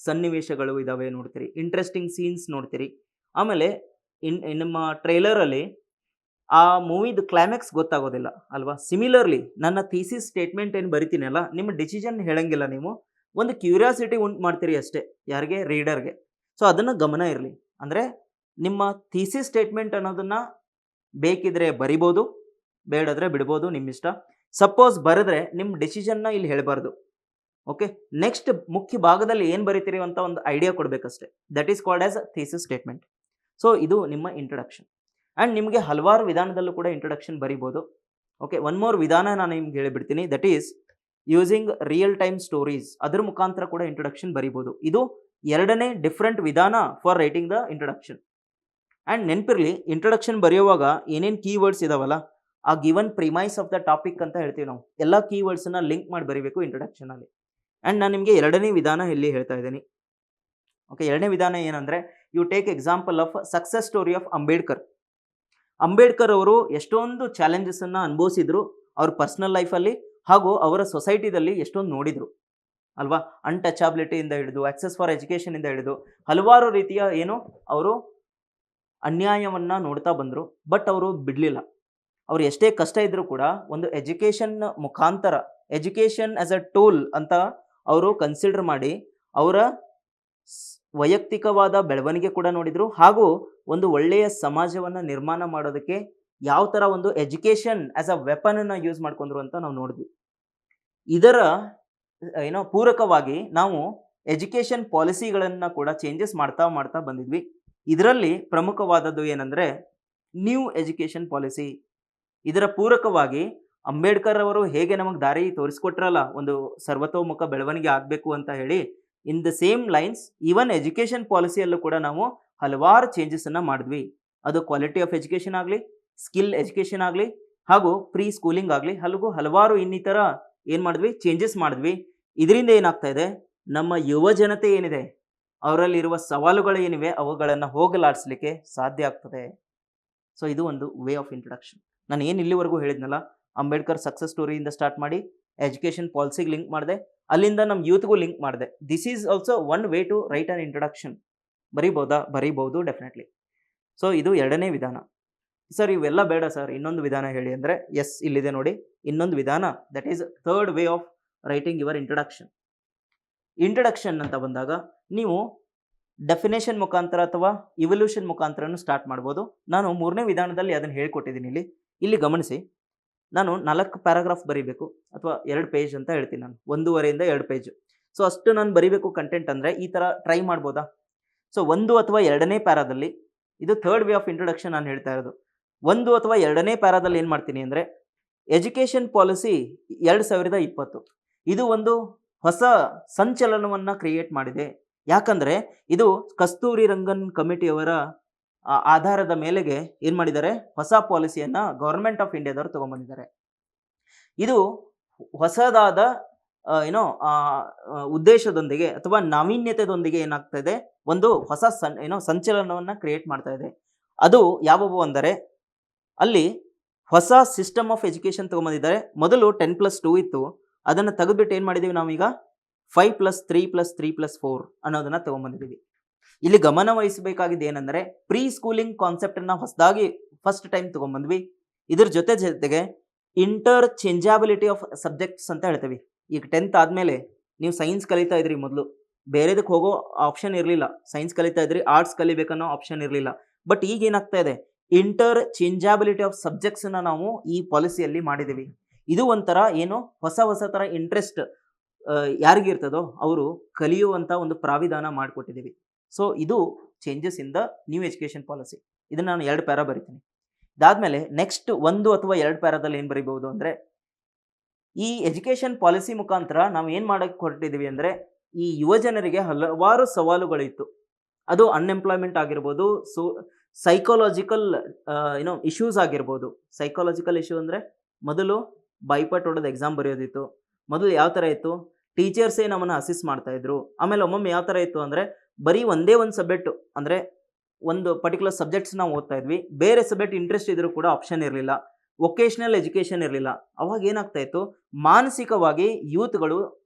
Speaker 1: ಸನ್ನಿವೇಶಗಳು ಇದ್ದಾವೆ ನೋಡ್ತೀರಿ, ಇಂಟ್ರೆಸ್ಟಿಂಗ್ ಸೀನ್ಸ್ ನೋಡ್ತೀರಿ. ಆಮೇಲೆ ನಮ್ಮ ಟ್ರೈಲರಲ್ಲಿ ಆ ಮೂವಿದು ಕ್ಲೈಮ್ಯಾಕ್ಸ್ ಗೊತ್ತಾಗೋದಿಲ್ಲ ಅಲ್ವಾ. ಸಿಮಿಲರ್ಲಿ ನನ್ನ ಥೀಸಿಸ್ ಸ್ಟೇಟ್ಮೆಂಟ್ ಏನು ಬರಿತೀನಲ್ಲ, ನಿಮ್ಮ ಡಿಸಿಷನ್ ಹೇಳಂಗಿಲ್ಲ, ನೀವು ಒಂದು ಕ್ಯೂರಿಯಾಸಿಟಿ ಉಂಟು ಮಾಡ್ತೀರಿ ಅಷ್ಟೇ, ಯಾರಿಗೆ, ರೀಡರ್ಗೆ. ಸೊ ಅದನ್ನು ಗಮನ ಇರಲಿ. ಅಂದರೆ ನಿಮ್ಮ ಥೀಸಿಸ್ ಸ್ಟೇಟ್ಮೆಂಟ್ ಅನ್ನೋದನ್ನು ಬೇಕಿದ್ರೆ ಬರಿಬೋದು, ಬೇಡದ್ರೆ ಬಿಡ್ಬೋದು, ನಿಮ್ಮ ಇಷ್ಟ. ಸಪೋಸ್ ಬರೆದ್ರೆ ನಿಮ್ಮ ಡಿಸಿಷನ್ನ ಇಲ್ಲಿ ಹೇಳಬಾರ್ದು. ಓಕೆ, ನೆಕ್ಸ್ಟ್ ಮುಖ್ಯ ಭಾಗದಲ್ಲಿ ಏನು ಬರಿತೀರಿ ಅಂತ ಒಂದು ಐಡಿಯಾ ಕೊಡಬೇಕಷ್ಟೇ. That is called as thesis statement. So ಇದು ನಿಮ್ಮ ಇಂಟ್ರೊಡಕ್ಷನ್. ಆ್ಯಂಡ್ ನಿಮಗೆ ಹಲವಾರು ವಿಧಾನದಲ್ಲೂ ಕೂಡ ಇಂಟ್ರೊಡಕ್ಷನ್ ಬರಿಬೋದು. ಓಕೆ, ಒನ್ ಮೋರ್ ವಿಧಾನ ನಾನು ನಿಮ್ಗೆ ಹೇಳಿಬಿಡ್ತೀನಿ. That is using real time stories. ಅದ್ರ ಮುಖಾಂತರ ಕೂಡ ಇಂಟ್ರೊಡಕ್ಷನ್ ಬರಿಬೋದು. ಇದು 2ನೇ ಡಿಫ್ರೆಂಟ್ ವಿಧಾನ for writing the introduction. And ನೆನಪಿರಲಿ, ಇಂಟ್ರೊಡಕ್ಷನ್ ಬರೆಯುವಾಗ ಏನೇನು ಕೀವರ್ಡ್ಸ್ ಇದಾವಲ್ಲ, ಆ given premise of the topic ಅಂತ ಹೇಳ್ತೀವಿ ನಾವು, ಎಲ್ಲ ಕೀವರ್ಡ್ಸನ್ನು ಲಿಂಕ್ ಮಾಡಿ ಬರೀಬೇಕು ಇಂಟ್ರೊಡಕ್ಷನಲ್ಲಿ. ಆ್ಯಂಡ್ ನಾನು ನಿಮಗೆ 2ನೇ ವಿಧಾನ ಇಲ್ಲಿ ಹೇಳ್ತಾ ಇದ್ದೀನಿ. ಓಕೆ, 2ನೇ ವಿಧಾನ ಏನಂದರೆ, you take example of success story of Ambedkar. Ambedkar ಅವರು ಎಷ್ಟೊಂದು ಚಾಲೆಂಜಸನ್ನು ಅನುಭವಿಸಿದ್ರು ಅವ್ರ ಪರ್ಸ್ನಲ್ ಲೈಫಲ್ಲಿ, ಹಾಗೂ ಅವರ ಸೊಸೈಟಿದಲ್ಲಿ ಎಷ್ಟೊಂದು ನೋಡಿದರು ಅಲ್ವಾ. ಅನ್ಟಚಬಿಲಿಟಿಯಿಂದ ಹಿಡಿದು ಆಕ್ಸೆಸ್ ಫಾರ್ ಎಜುಕೇಷನಿಂದ ಹಿಡಿದು ಹಲವಾರು ರೀತಿಯ ಅವರು ಅನ್ಯಾಯವನ್ನು ನೋಡ್ತಾ ಬಂದರು. ಬಟ್ ಅವರು ಬಿಡಲಿಲ್ಲ. ಅವ್ರು ಎಷ್ಟೇ ಕಷ್ಟ ಇದ್ದರೂ ಕೂಡ ಒಂದು ಎಜುಕೇಷನ್ ಮುಖಾಂತರ, ಎಜುಕೇಷನ್ ಆ್ಯಸ್ ಅ ಟೂಲ್ ಅಂತ ಅವರು ಕನ್ಸಿಡರ್ ಮಾಡಿ ಅವರ ವೈಯಕ್ತಿಕವಾದ ಬೆಳವಣಿಗೆ ಕೂಡ ನೋಡಿದರು, ಹಾಗೂ ಒಂದು ಒಳ್ಳೆಯ ಸಮಾಜವನ್ನು ನಿರ್ಮಾಣ ಮಾಡೋದಕ್ಕೆ ಯಾವ ಥರ ಒಂದು ಎಜುಕೇಷನ್ ಆ್ಯಸ್ ಅ ವೆಪನನ್ನು ಯೂಸ್ ಮಾಡ್ಕೊಂಡ್ರು ಅಂತ ನಾವು ನೋಡಿದ್ವಿ. ಇದರ ಪೂರಕವಾಗಿ ನಾವು ಎಜುಕೇಷನ್ ಪಾಲಿಸಿಗಳನ್ನು ಕೂಡ ಚೇಂಜಸ್ ಮಾಡ್ತಾ ಬಂದಿದ್ವಿ. ಇದರಲ್ಲಿ ಪ್ರಮುಖವಾದದ್ದು ಏನಂದರೆ ನ್ಯೂ ಎಜುಕೇಷನ್ ಪಾಲಿಸಿ. ಇದರ ಪೂರಕವಾಗಿ ಅಂಬೇಡ್ಕರ್ ಅವರು ಹೇಗೆ ನಮಗೆ ದಾರಿ ತೋರಿಸ್ಕೊಟ್ರಲ್ಲ ಒಂದು ಸರ್ವತೋಮುಖ ಬೆಳವಣಿಗೆ ಆಗಬೇಕು ಅಂತ ಹೇಳಿ, in the same lines even education ಪಾಲಿಸಿಯಲ್ಲೂ ಕೂಡ ನಾವು ಹಲವಾರು ಚೇಂಜಸನ್ನು ಮಾಡಿದ್ವಿ. ಅದು ಕ್ವಾಲಿಟಿ ಆಫ್ ಎಜುಕೇಷನ್ ಆಗಲಿ, ಸ್ಕಿಲ್ ಎಜುಕೇಷನ್ ಆಗಲಿ, ಹಾಗೂ ಪ್ರೀ ಸ್ಕೂಲಿಂಗ್ ಆಗಲಿ, ಹಲವಾರು ಇನ್ನಿತರ ಏನು ಮಾಡಿದ್ವಿ, ಚೇಂಜಸ್ ಮಾಡಿದ್ವಿ. ಇದರಿಂದ ಏನಾಗ್ತಾ ಇದೆ, ನಮ್ಮ ಯುವ ಜನತೆ ಏನಿದೆ ಅವರಲ್ಲಿರುವ ಸವಾಲುಗಳು ಏನಿವೆ ಅವುಗಳನ್ನು ಹೋಗಲಾಡಿಸ್ಲಿಕ್ಕೆ ಸಾಧ್ಯ ಆಗ್ತದೆ. ಸೊ ಇದು ಒಂದು ವೇ ಆಫ್ ಇಂಟ್ರೊಡಕ್ಷನ್. ನಾನು ಏನು ಇಲ್ಲಿವರೆಗೂ ಹೇಳಿದ್ನಲ್ಲ, ಅಂಬೇಡ್ಕರ್ ಸಕ್ಸಸ್ ಸ್ಟೋರಿಯಿಂದ ಸ್ಟಾರ್ಟ್ ಮಾಡಿ ಎಜುಕೇಷನ್ ಪಾಲಿಸಿಗೆ ಲಿಂಕ್ ಮಾಡಿದೆ, ಅಲ್ಲಿಂದ ನಮ್ಮ ಯೂತ್ಗೂ ಲಿಂಕ್ ಮಾಡಿದೆ. This is also one way to write an introduction. ಬರೀಬಹುದು ಡೆಫಿನೆಟ್ಲಿ. ಸೊ ಇದು 2ನೇ ವಿಧಾನ. ಸರ್ ಇವೆಲ್ಲ ಬೇಡ ಸರ್, ಇನ್ನೊಂದು ವಿಧಾನ ಹೇಳಿ ಅಂದರೆ, ಎಸ್ ಇಲ್ಲಿದೆ ನೋಡಿ ಇನ್ನೊಂದು ವಿಧಾನ. That is 3rd way of writing your introduction. Introduction ಅಂತ ಬಂದಾಗ ನೀವು ಡೆಫಿನೇಷನ್ ಮುಖಾಂತರ ಅಥವಾ ಇವಲ್ಯೂಷನ್ ಮುಖಾಂತರನೂ ಸ್ಟಾರ್ಟ್ ಮಾಡ್ಬೋದು. ನಾನು 3ನೇ ವಿಧಾನದಲ್ಲಿ ಅದನ್ನು ಹೇಳ್ಕೊಟ್ಟಿದ್ದೀನಿ. ಇಲ್ಲಿ ಗಮನಿಸಿ, ನಾನು 4 ಪ್ಯಾರಾಗ್ರಾಫ್ ಬರೀಬೇಕು ಅಥವಾ 2 ಪೇಜ್ ಅಂತ ಹೇಳ್ತೀನಿ. ನಾನು 1.5 ಇಂದ 2 ಪೇಜ್. ಸೊ ಅಷ್ಟು ನಾನು ಬರೀಬೇಕು ಕಂಟೆಂಟ್ ಅಂದರೆ ಈ ಥರ ಟ್ರೈ ಮಾಡ್ಬೋದಾ? ಸೊ ಒಂದು ಅಥವಾ ಎರಡನೇ ಪ್ಯಾರಾದಲ್ಲಿ, ಇದು ಥರ್ಡ್ ವೇ ಆಫ್ ಇಂಟ್ರೊಡಕ್ಷನ್ ನಾನು ಹೇಳ್ತಾ ಇರೋದು. ಒಂದು ಅಥವಾ ಎರಡನೇ ಪ್ಯಾರಾದಲ್ಲಿ ಏನು ಮಾಡ್ತೀನಿ ಅಂದರೆ, ಎಜುಕೇಷನ್ ಪಾಲಿಸಿ 2020 ಇದು ಒಂದು ಹೊಸ ಸಂಚಲನವನ್ನು ಕ್ರಿಯೇಟ್ ಮಾಡಿದೆ. ಯಾಕಂದರೆ ಇದು ಕಸ್ತೂರಿ ರಂಗನ್ ಕಮಿಟಿಯವರ ಆಧಾರದ ಮೇಲೆಗೆ ಏನು ಮಾಡಿದ್ದಾರೆ, ಹೊಸ ಪಾಲಿಸಿಯನ್ನು ಗೌರ್ಮೆಂಟ್ ಆಫ್ ಇಂಡಿಯಾದವರು ತೊಗೊಂಬಂದಿದ್ದಾರೆ. ಇದು ಹೊಸದಾದ ಉದ್ದೇಶದೊಂದಿಗೆ ಅಥವಾ ನಾವೀನ್ಯತೆದೊಂದಿಗೆ ಏನಾಗ್ತಾ ಇದೆ, ಒಂದು ಹೊಸ ಸಂಚಲನವನ್ನು ಕ್ರಿಯೇಟ್ ಮಾಡ್ತಾ ಇದೆ. ಅದು ಯಾವುವು ಅಂದರೆ, ಅಲ್ಲಿ ಹೊಸ ಸಿಸ್ಟಮ್ ಆಫ್ ಎಜುಕೇಷನ್ ತೊಗೊಂಬಂದಿದ್ದಾರೆ. ಮೊದಲು 10+2 ಇತ್ತು, ಅದನ್ನು ತೆಗೆದುಬಿಟ್ಟು ಏನು ಮಾಡಿದ್ದೀವಿ ನಾವೀಗ 5+3+3+4 ಅನ್ನೋದನ್ನು ತೊಗೊಂಬಂದಿದ್ದೀವಿ. ಇಲ್ಲಿ ಗಮನ ವಹಿಸಬೇಕಾಗಿದ್ದು ಏನಂದರೆ, ಪ್ರೀ ಸ್ಕೂಲಿಂಗ್ ಕಾನ್ಸೆಪ್ಟನ್ನು ಹೊಸದಾಗಿ ಫಸ್ಟ್ ಟೈಮ್ ತೊಗೊಂಬಂದ್ವಿ. ಇದ್ರ ಜೊತೆಗೆ ಇಂಟರ್ ಚೇಂಜಾಬಿಲಿಟಿ ಆಫ್ ಸಬ್ಜೆಕ್ಟ್ಸ್ ಅಂತ ಹೇಳ್ತೀವಿ. ಈಗ 10th ಆದಮೇಲೆ ನೀವು ಸೈನ್ಸ್ ಕಲಿತಾ ಇದ್ರಿ, ಮೊದಲು ಬೇರೆದಕ್ಕೆ ಹೋಗೋ ಆಪ್ಷನ್ ಇರಲಿಲ್ಲ. ಸೈನ್ಸ್ ಕಲಿತಾ ಇದ್ರಿ, ಆರ್ಟ್ಸ್ ಕಲಿಬೇಕನ್ನೋ ಆಪ್ಷನ್ ಇರಲಿಲ್ಲ. ಬಟ್ ಈಗ ಏನಾಗ್ತಾ ಇದೆ, ಇಂಟರ್ ಚೇಂಜಾಬಿಲಿಟಿ ಆಫ್ ಸಬ್ಜೆಕ್ಟ್ಸನ್ನು ನಾವು ಈ ಪಾಲಿಸಿಯಲ್ಲಿ ಮಾಡಿದ್ದೀವಿ. ಇದು ಒಂಥರ ಹೊಸ ಥರ ಇಂಟ್ರೆಸ್ಟ್ ಯಾರಿಗಿರ್ತದೋ ಅವರು ಕಲಿಯುವಂಥ ಒಂದು ಪ್ರಾವಿಧಾನ ಮಾಡಿಕೊಟ್ಟಿದ್ದೀವಿ. ಸೊ ಇದು changes in the new education policy. ಇದನ್ನು ನಾನು 2 ಪ್ಯಾರಾ ಬರಿತೀನಿ. ಇದಾದಮೇಲೆ ನೆಕ್ಸ್ಟ್ 1 ಅಥವಾ 2 ಪ್ಯಾರಾದಲ್ಲಿ ಏನು ಬರಿಬಹುದು ಅಂದರೆ, ಈ ಎಜುಕೇಷನ್ ಪಾಲಿಸಿ ಮುಖಾಂತರ ನಾವು ಏನು ಮಾಡೋಕ್ಕೆ ಹೊರಟಿದ್ದೀವಿ ಅಂದರೆ, ಈ ಯುವಜನರಿಗೆ ಹಲವಾರು ಸವಾಲುಗಳಿತ್ತು. ಅದು ಅನ್ಎಂಪ್ಲಾಯ್ಮೆಂಟ್ ಆಗಿರ್ಬೋದು, ಸೈಕಾಲಜಿಕಲ್ ಇಶ್ಯೂಸ್ ಆಗಿರ್ಬೋದು. ಸೈಕಾಲಜಿಕಲ್ ಇಶ್ಯೂ ಅಂದರೆ, ಮೊದಲು ಬೈಪಟ್ ಹೊಡೆದು ಎಕ್ಸಾಮ್ ಬರೆಯೋದಿತ್ತು. ಮೊದಲು ಯಾವ ಥರ ಇತ್ತು, ಟೀಚರ್ಸೇ ನಮ್ಮನ್ನು ಅಸಿಸ್ಟ್ ಮಾಡ್ತಾಯಿದ್ರು. ಆಮೇಲೆ ಒಮ್ಮೊಮ್ಮೆ ಯಾವ ಥರ ಇತ್ತು ಅಂದರೆ, ಬರೀ ಒಂದೇ ಒಂದು ಸಬ್ಜೆಕ್ಟು ಅಂದರೆ ಒಂದು ಪರ್ಟಿಕ್ಯುಲರ್ ಸಬ್ಜೆಕ್ಟ್ಸ್ ನಾವು ಓದ್ತಾ ಇದ್ವಿ, ಬೇರೆ ಸಬ್ಜೆಕ್ಟ್ ಇಂಟ್ರೆಸ್ಟ್ ಇದ್ರೂ ಕೂಡ ಆಪ್ಷನ್ ಇರಲಿಲ್ಲ. ವೊಕೇಶ್ನಲ್ ಎಜುಕೇಷನ್ ಇರಲಿಲ್ಲ. ಅವಾಗ ಏನಾಗ್ತಾ ಇತ್ತು, ಮಾನಸಿಕವಾಗಿ ಯೂತ್ಗಳು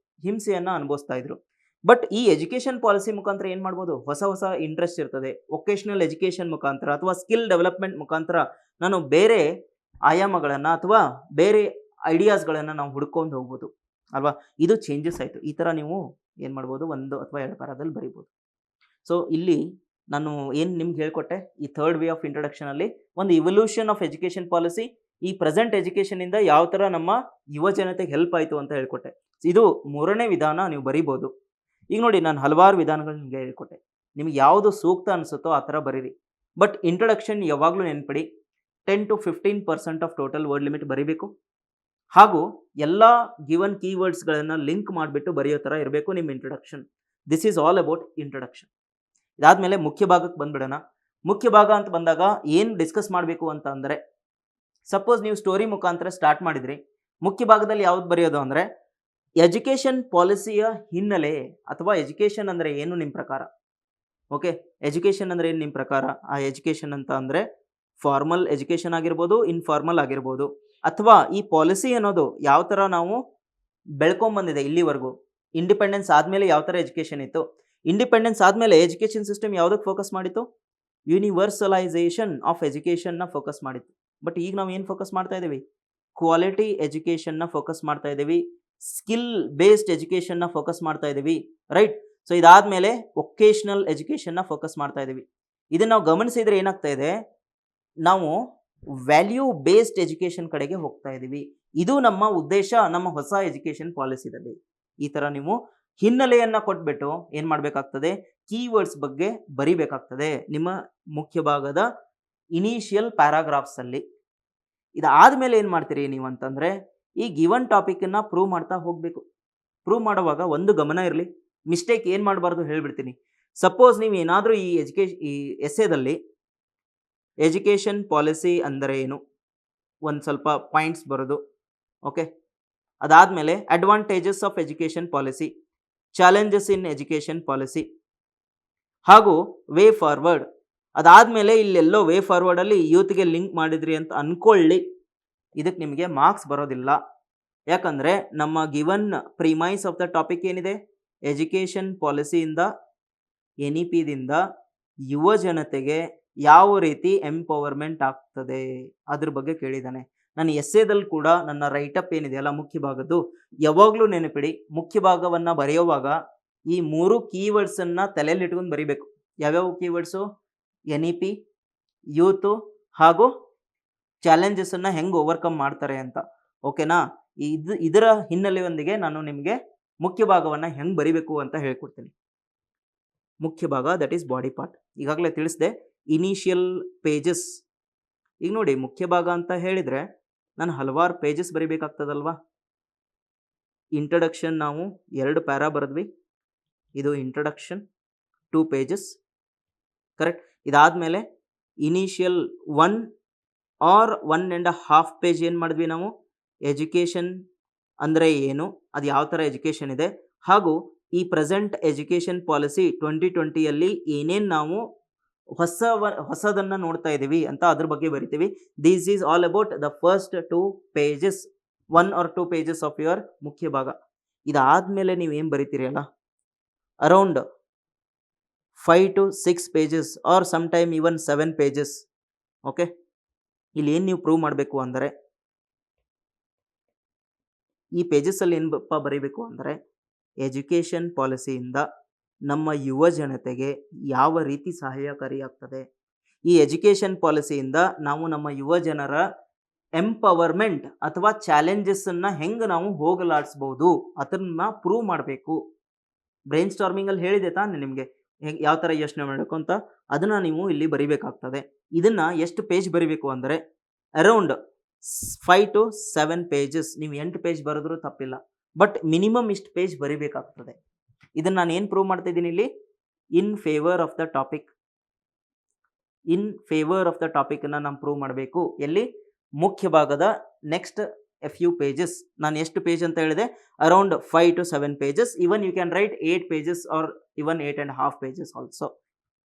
Speaker 1: ಹಿಂಸೆಯನ್ನು ಅನುಭವಿಸ್ತಾ ಇದ್ರು. ಬಟ್ ಈ ಎಜುಕೇಷನ್ ಪಾಲಿಸಿ ಮುಖಾಂತರ ಏನು ಮಾಡ್ಬೋದು, ಹೊಸ ಇಂಟ್ರೆಸ್ಟ್ ಇರ್ತದೆ. ವೊಕೇಶ್ನಲ್ ಎಜುಕೇಷನ್ ಮುಖಾಂತರ ಅಥವಾ ಸ್ಕಿಲ್ ಡೆವಲಪ್ಮೆಂಟ್ ಮುಖಾಂತರ ನಾನು ಬೇರೆ ಆಯಾಮಗಳನ್ನು ಅಥವಾ ಬೇರೆ ಐಡಿಯಾಸ್ಗಳನ್ನು ನಾವು ಹುಡ್ಕೊಂಡು ಹೋಗ್ಬೋದು ಅಲ್ವಾ. ಇದು ಚೇಂಜಸ್ ಆಯಿತು. ಈ ಥರ ನೀವು ಏನು ಮಾಡ್ಬೋದು, 1 ಅಥವಾ 2 ಪ್ಯಾರಾದಲ್ಲಿ ಬರಿಬೋದು. ಸೊ ಇಲ್ಲಿ ನಾನು ಏನು ನಿಮ್ಗೆ ಹೇಳ್ಕೊಟ್ಟೆ, ಈ ಥರ್ಡ್ ವೇ ಆಫ್ ಇಂಟ್ರೊಡಕ್ಷನಲ್ಲಿ ಒಂದು ಇವಲ್ಯೂಷನ್ ಆಫ್ ಎಜುಕೇಷನ್ ಪಾಲಿಸಿ, ಈ ಪ್ರೆಸೆಂಟ್ ಎಜುಕೇಷನಿಂದ ಯಾವ ಥರ ನಮ್ಮ ಯುವ ಜನತೆಗೆ ಹೆಲ್ಪ್ ಆಯಿತು ಅಂತ ಹೇಳ್ಕೊಟ್ಟೆ. ಇದು 3ನೇ ವಿಧಾನ, ನೀವು ಬರಿಬೋದು. ಈಗ ನೋಡಿ, ನಾನು ಹಲವಾರು ವಿಧಾನಗಳು ನಿಮಗೆ ಹೇಳ್ಕೊಟ್ಟೆ. ನಿಮಗೆ ಯಾವುದು ಸೂಕ್ತ ಅನಿಸುತ್ತೋ ಆ ಥರ ಬರೀರಿ. ಬಟ್ ಇಂಟ್ರೊಡಕ್ಷನ್ ಯಾವಾಗಲೂ ನೆನ್ಪಿಡಿ, 10 to 15% of total word limit ಬರೀಬೇಕು. ಹಾಗೂ ಎಲ್ಲ ಗಿವನ್ ಕೀವರ್ಡ್ಸ್ಗಳನ್ನು ಲಿಂಕ್ ಮಾಡಿಬಿಟ್ಟು ಬರೆಯೋ ಥರ ಇರಬೇಕು ನಿಮ್ಮ introduction. This is all about introduction. ಇದಾದಮೇಲೆ ಮುಖ್ಯ ಭಾಗಕ್ಕೆ ಬಂದ್ಬಿಡೋಣ. ಮುಖ್ಯ ಭಾಗ ಅಂತ ಬಂದಾಗ ಏನು ಡಿಸ್ಕಸ್ ಮಾಡಬೇಕು ಅಂತ ಅಂದರೆ, ಸಪೋಸ್ ನೀವು ಸ್ಟೋರಿ ಮುಖಾಂತರ ಸ್ಟಾರ್ಟ್ ಮಾಡಿದ್ರಿ, ಮುಖ್ಯ ಭಾಗದಲ್ಲಿ ಯಾವ್ದು ಬರೆಯೋದು ಅಂದರೆ, ಎಜುಕೇಷನ್ ಪಾಲಿಸಿಯ ಹಿನ್ನೆಲೆ ಅಥವಾ ಎಜುಕೇಷನ್ ಅಂದರೆ ಏನು ನಿಮ್ಮ ಪ್ರಕಾರ. ಓಕೆ, ಎಜುಕೇಷನ್ ಅಂದರೆ ಏನು ನಿಮ್ಮ ಪ್ರಕಾರ. ಆ ಎಜುಕೇಷನ್ ಅಂತ ಅಂದರೆ ಫಾರ್ಮಲ್ ಎಜುಕೇಷನ್ ಆಗಿರ್ಬೋದು, ಇನ್ಫಾರ್ಮಲ್ ಆಗಿರ್ಬೋದು, ಅಥವಾ ಈ ಪಾಲಿಸಿ ಅನ್ನೋದು ಯಾವ ಥರ ನಾವು ಬೆಳ್ಕೊಂಬಂದಿದೆ ಇಲ್ಲಿವರೆಗೂ. ಇಂಡಿಪೆಂಡೆನ್ಸ್ ಆದಮೇಲೆ ಯಾವ ಥರ ಎಜುಕೇಷನ್ ಇತ್ತು, ಇಂಡಿಪೆಂಡೆನ್ಸ್ ಆದಮೇಲೆ ಎಜುಕೇಷನ್ ಸಿಸ್ಟಮ್ ಯಾವುದಕ್ಕೆ ಫೋಕಸ್ ಮಾಡಿತ್ತು, ಯೂನಿವರ್ಸಲೈಸೇಷನ್ ಆಫ್ ಎಜುಕೇಷನ್ನ ಫೋಕಸ್ ಮಾಡಿತ್ತು. ಬಟ್ ಈಗ ನಾವು ಏನು ಫೋಕಸ್ ಮಾಡ್ತಾ ಇದ್ದೀವಿ, ಕ್ವಾಲಿಟಿ ಎಜುಕೇಷನ್ನ ಫೋಕಸ್ ಮಾಡ್ತಾ ಇದ್ದೀವಿ, ಸ್ಕಿಲ್ ಬೇಸ್ಡ್ ಎಜುಕೇಷನ್ನ ಫೋಕಸ್ ಮಾಡ್ತಾ ಇದ್ದೀವಿ, ರೈಟ್. ಸೊ ಇದಾದಮೇಲೆ ವೊಕೇಶ್ನಲ್ ಎಜುಕೇಷನ್ನ ಫೋಕಸ್ ಮಾಡ್ತಾ ಇದ್ದೀವಿ. ಇದನ್ನು ನಾವು ಗಮನಿಸಿದರೆ ಏನಾಗ್ತಾ ಇದೆ, ನಾವು ವ್ಯಾಲ್ಯೂ ಬೇಸ್ಡ್ ಎಜುಕೇಷನ್ ಕಡೆಗೆ ಹೋಗ್ತಾ ಇದ್ದೀವಿ. ಇದು ನಮ್ಮ ಉದ್ದೇಶ ನಮ್ಮ ಹೊಸ ಎಜುಕೇಷನ್ ಪಾಲಿಸಿದಲ್ಲಿ. ಈ ಥರ ನೀವು ಹಿನ್ನೆಲೆಯನ್ನು ಕೊಟ್ಬಿಟ್ಟು ಏನು ಮಾಡಬೇಕಾಗ್ತದೆ, ಕೀವರ್ಡ್ಸ್ ಬಗ್ಗೆ ಬರಿಬೇಕಾಗ್ತದೆ ನಿಮ್ಮ ಮುಖ್ಯ ಭಾಗದ ಇನಿಷಿಯಲ್ ಪ್ಯಾರಾಗ್ರಾಫ್ಸಲ್ಲಿ. ಇದಾದಮೇಲೆ ಏನು ಮಾಡ್ತೀರಿ ನೀವು ಅಂತಂದರೆ, ಈ ಗಿವನ್ ಟಾಪಿಕನ್ನು ಪ್ರೂವ್ ಮಾಡ್ತಾ ಹೋಗಬೇಕು. ಪ್ರೂವ್ ಮಾಡುವಾಗ ಒಂದು ಗಮನ ಇರಲಿ, ಮಿಸ್ಟೇಕ್ ಏನು ಮಾಡಬಾರ್ದು ಹೇಳ್ಬಿಡ್ತೀನಿ. ಸಪೋಸ್ ನೀವು ಏನಾದರೂ ಈ ಎಸ್ಸೇದಲ್ಲಿ ಎಜುಕೇಷನ್ ಪಾಲಿಸಿ ಅಂದರೆ ಏನು ಒಂದು ಸ್ವಲ್ಪ ಪಾಯಿಂಟ್ಸ್ ಬರೋದು. ಓಕೆ, ಅದಾದಮೇಲೆ advantages of education policy, challenges in education policy, ಹಾಗೂ ವೇ ಫಾರ್ವರ್ಡ್. ಅದಾದಮೇಲೆ ಇಲ್ಲೆಲ್ಲೋ ವೇ ಫಾರ್ವರ್ಡಲ್ಲಿ ಯೂತ್ಗೆ ಲಿಂಕ್ ಮಾಡಿದ್ರಿ ಅಂತ ಅಂದ್ಕೊಳ್ಳಿ, ಇದಕ್ಕೆ ನಿಮಗೆ ಮಾರ್ಕ್ಸ್ ಬರೋದಿಲ್ಲ. ಯಾಕಂದರೆ ನಮ್ಮ given premise of the topic ಏನಿದೆ, ಎಜುಕೇಷನ್ ಪಾಲಿಸಿಯಿಂದ NEPದಿಂದ ಯುವ ಜನತೆಗೆ ಯಾವ ರೀತಿ ಎಂಪವರ್ಮೆಂಟ್ ಆಗ್ತದೆ ಅದ್ರ ಬಗ್ಗೆ ಕೇಳಿದ್ದಾನೆ. ನಾನು ಎಸ್ಸೇದಲ್ಲಿ ಕೂಡ ನನ್ನ ರೈಟಪ್ ಏನಿದೆಯಲ್ಲ ಮುಖ್ಯ ಭಾಗದ್ದು, ಯಾವಾಗಲೂ ನೆನಪಿಡಿ, ಮುಖ್ಯ ಭಾಗವನ್ನು ಬರೆಯುವಾಗ ಈ 3 ಕೀವರ್ಡ್ಸನ್ನು ತಲೆಯಲ್ಲಿ ಇಟ್ಕೊಂಡು ಬರಿಬೇಕು. ಯಾವ್ಯಾವ ಕೀವರ್ಡ್ಸು, NEP, ಯೂತು ಹಾಗೂ ಚಾಲೆಂಜಸನ್ನು ಹೆಂಗೆ ಓವರ್ಕಮ್ ಮಾಡ್ತಾರೆ ಅಂತ. ಓಕೆನಾ, ಇದರ ಹಿನ್ನೆಲೆಯೊಂದಿಗೆ ನಾನು ನಿಮಗೆ ಮುಖ್ಯ ಭಾಗವನ್ನು ಹೆಂಗೆ ಬರಿಬೇಕು ಅಂತ ಹೇಳ್ಕೊಡ್ತೀನಿ. ಮುಖ್ಯ ಭಾಗ, ದಟ್ ಈಸ್ ಬಾಡಿ ಪಾರ್ಟ್. ಈಗಾಗಲೇ ತಿಳಿಸಿದೆ ಇನಿಷಿಯಲ್ ಪೇಜಸ್. ಈಗ ನೋಡಿ, ಮುಖ್ಯ ಭಾಗ ಅಂತ ಹೇಳಿದರೆ ನಾನು ಹಲವಾರು ಪೇಜಸ್ ಬರಿಬೇಕಾಗ್ತದಲ್ವಾ. ಇಂಟ್ರಡಕ್ಷನ್ ನಾವು 2 ಪ್ಯಾರಾ ಬರೆದ್ವಿ, ಇದು ಇಂಟ್ರಡಕ್ಷನ್ 2 ಪೇಜಸ್, ಕರೆಕ್ಟ್. ಇದಾದಮೇಲೆ ಇನಿಷಿಯಲ್ 1 ಆರ್ 1.5 ಪೇಜ್ ಏನು ಮಾಡಿದ್ವಿ ನಾವು, ಎಜುಕೇಷನ್ ಅಂದರೆ ಏನು, ಅದು ಯಾವ ಥರ ಎಜುಕೇಷನ್ ಇದೆ, ಹಾಗೂ ಈ ಪ್ರೆಸೆಂಟ್ ಎಜುಕೇಷನ್ ಪಾಲಿಸಿ 2020ಯಲ್ಲಿ ಏನೇನು ನಾವು ಹೊಸದನ್ನು ನೋಡ್ತಾ ಇದ್ದೀವಿ ಅಂತ ಅದ್ರ ಬಗ್ಗೆ ಬರಿತೀವಿ. This is all about the first 2 pages, 1 or 2 pages of your ಮುಖ್ಯ ಭಾಗ. ಇದಾದಮೇಲೆ ನೀವೇನು ಬರಿತೀರಿ ಅಲ್ಲ, around 5 to 6 pages are some time even 7 pages. Okay, ಇಲ್ಲಿ ಏನು ನೀವು ಪ್ರೂವ್ ಮಾಡಬೇಕು ಅಂದರೆ, ಈ ಪೇಜಸ್ಸಲ್ಲಿ ಏನಪ್ಪ ಬರೀಬೇಕು ಅಂದರೆ, ಎಜುಕೇಷನ್ ಪಾಲಿಸಿಯಿಂದ ನಮ್ಮ ಯುವ ಜನತೆಗೆ ಯಾವ ರೀತಿ ಸಹಾಯಕಾರಿಯಾಗ್ತದೆ, ಈ ಎಜುಕೇಷನ್ ಪಾಲಿಸಿಯಿಂದ ನಾವು ನಮ್ಮ ಯುವ ಜನರ ಎಂಪವರ್ಮೆಂಟ್ ಅಥವಾ ಚಾಲೆಂಜಸ್ಸನ್ನು ಹೆಂಗೆ ನಾವು ಹೋಗಲಾಡಿಸ್ಬೋದು ಅದನ್ನು ಪ್ರೂವ್ ಮಾಡಬೇಕು. ಬ್ರೈನ್ ಸ್ಟಾರ್ಮಿಂಗಲ್ಲಿ ಹೇಳಿದೆ ತಾನೆ ನಿಮಗೆ ಯಾವ ಥರ ಯೋಚನೆ ಮಾಡಬೇಕು ಅಂತ, ಅದನ್ನು ನೀವು ಇಲ್ಲಿ ಬರಿಬೇಕಾಗ್ತದೆ. ಇದನ್ನು ಎಷ್ಟು ಪೇಜ್ ಬರಿಬೇಕು ಅಂದರೆ ಅರೌಂಡ್ 5 to 7 ಪೇಜಸ್. ನೀವು 8 ಪೇಜ್ ಬರೆದ್ರೂ ತಪ್ಪಿಲ್ಲ, ಬಟ್ ಮಿನಿಮಮ್ ಇಷ್ಟು ಪೇಜ್ ಬರಿಬೇಕಾಗ್ತದೆ. ಇದನ್ನು ನಾನು ಏನು ಪ್ರೂವ್ ಮಾಡ್ತಾ ಇದ್ದೀನಿ ಇಲ್ಲಿ, in favour of the topic. In favour of the ಟಾಪಿಕನ್ನು ನಾನು ಪ್ರೂವ್ ಮಾಡಬೇಕು. ಎಲ್ಲಿ, ಮುಖ್ಯ ಭಾಗದ ನೆಕ್ಸ್ಟ್ ಫ್ಯೂ ಪೇಜಸ್. ನಾನು ಎಷ್ಟು ಪೇಜ್ ಅಂತ ಹೇಳಿದೆ, around 5 to 7 pages. Even you can write 8 pages or even 8.5 pages also,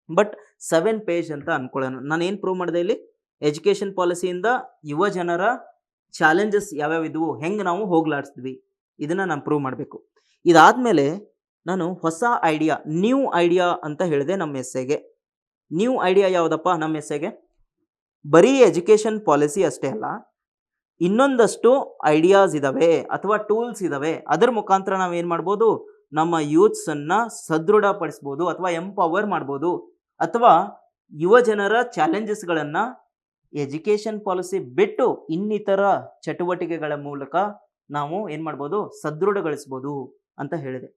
Speaker 1: but 7 page ಅಂತ ಅನ್ಕೊಳ್ಳೋಣ. ನಾನು ಏನು ಪ್ರೂವ್ ಮಾಡಿದೆ ಇಲ್ಲಿ, ಎಜುಕೇಷನ್ ಪಾಲಿಸಿಯಿಂದ ಯುವ ಜನರ ಚಾಲೆಂಜಸ್ ಯಾವ್ಯಾವ ಇದ್ವು, ಹೆಂಗೆ ನಾವು ಹೋಗ್ಲಾಡಿಸಿದ್ವಿ, ಇದನ್ನು ನಾನು ಪ್ರೂವ್ ಮಾಡಬೇಕು. ಇದಾದಮೇಲೆ ನಾನು ಹೊಸ ಐಡಿಯಾ, ನ್ಯೂ ಐಡಿಯಾ ಅಂತ ಹೇಳಿದೆ ನಮ್ಮ ಎಸ್ಸೆಗೆ. ನ್ಯೂ ಐಡಿಯಾ ಯಾವುದಪ್ಪ ನಮ್ಮ ಎಸ್ಸೆಗೆ, ಬರೀ ಎಜುಕೇಷನ್ ಪಾಲಿಸಿ ಅಷ್ಟೇ ಅಲ್ಲ, ಇನ್ನೊಂದಷ್ಟು ಐಡಿಯಾಸ್ ಇದ್ದಾವೆ ಅಥವಾ ಟೂಲ್ಸ್ ಇದ್ದಾವೆ. ಅದರ ಮುಖಾಂತರ ನಾವು ಏನು ಮಾಡ್ಬೋದು, ನಮ್ಮ ಯೂತ್ಸನ್ನು ಸದೃಢಪಡಿಸ್ಬೋದು ಅಥವಾ ಎಂಪವರ್ ಮಾಡ್ಬೋದು, ಅಥವಾ ಯುವ ಜನರ ಚಾಲೆಂಜಸ್ಗಳನ್ನು ಎಜುಕೇಷನ್ ಪಾಲಿಸಿ ಬಿಟ್ಟು ಇನ್ನಿತರ ಚಟುವಟಿಕೆಗಳ ಮೂಲಕ ನಾವು ಏನು ಮಾಡ್ಬೋದು, ಸದೃಢಗೊಳಿಸ್ಬೋದು ಅಂತ ಹೇಳಿದೆ.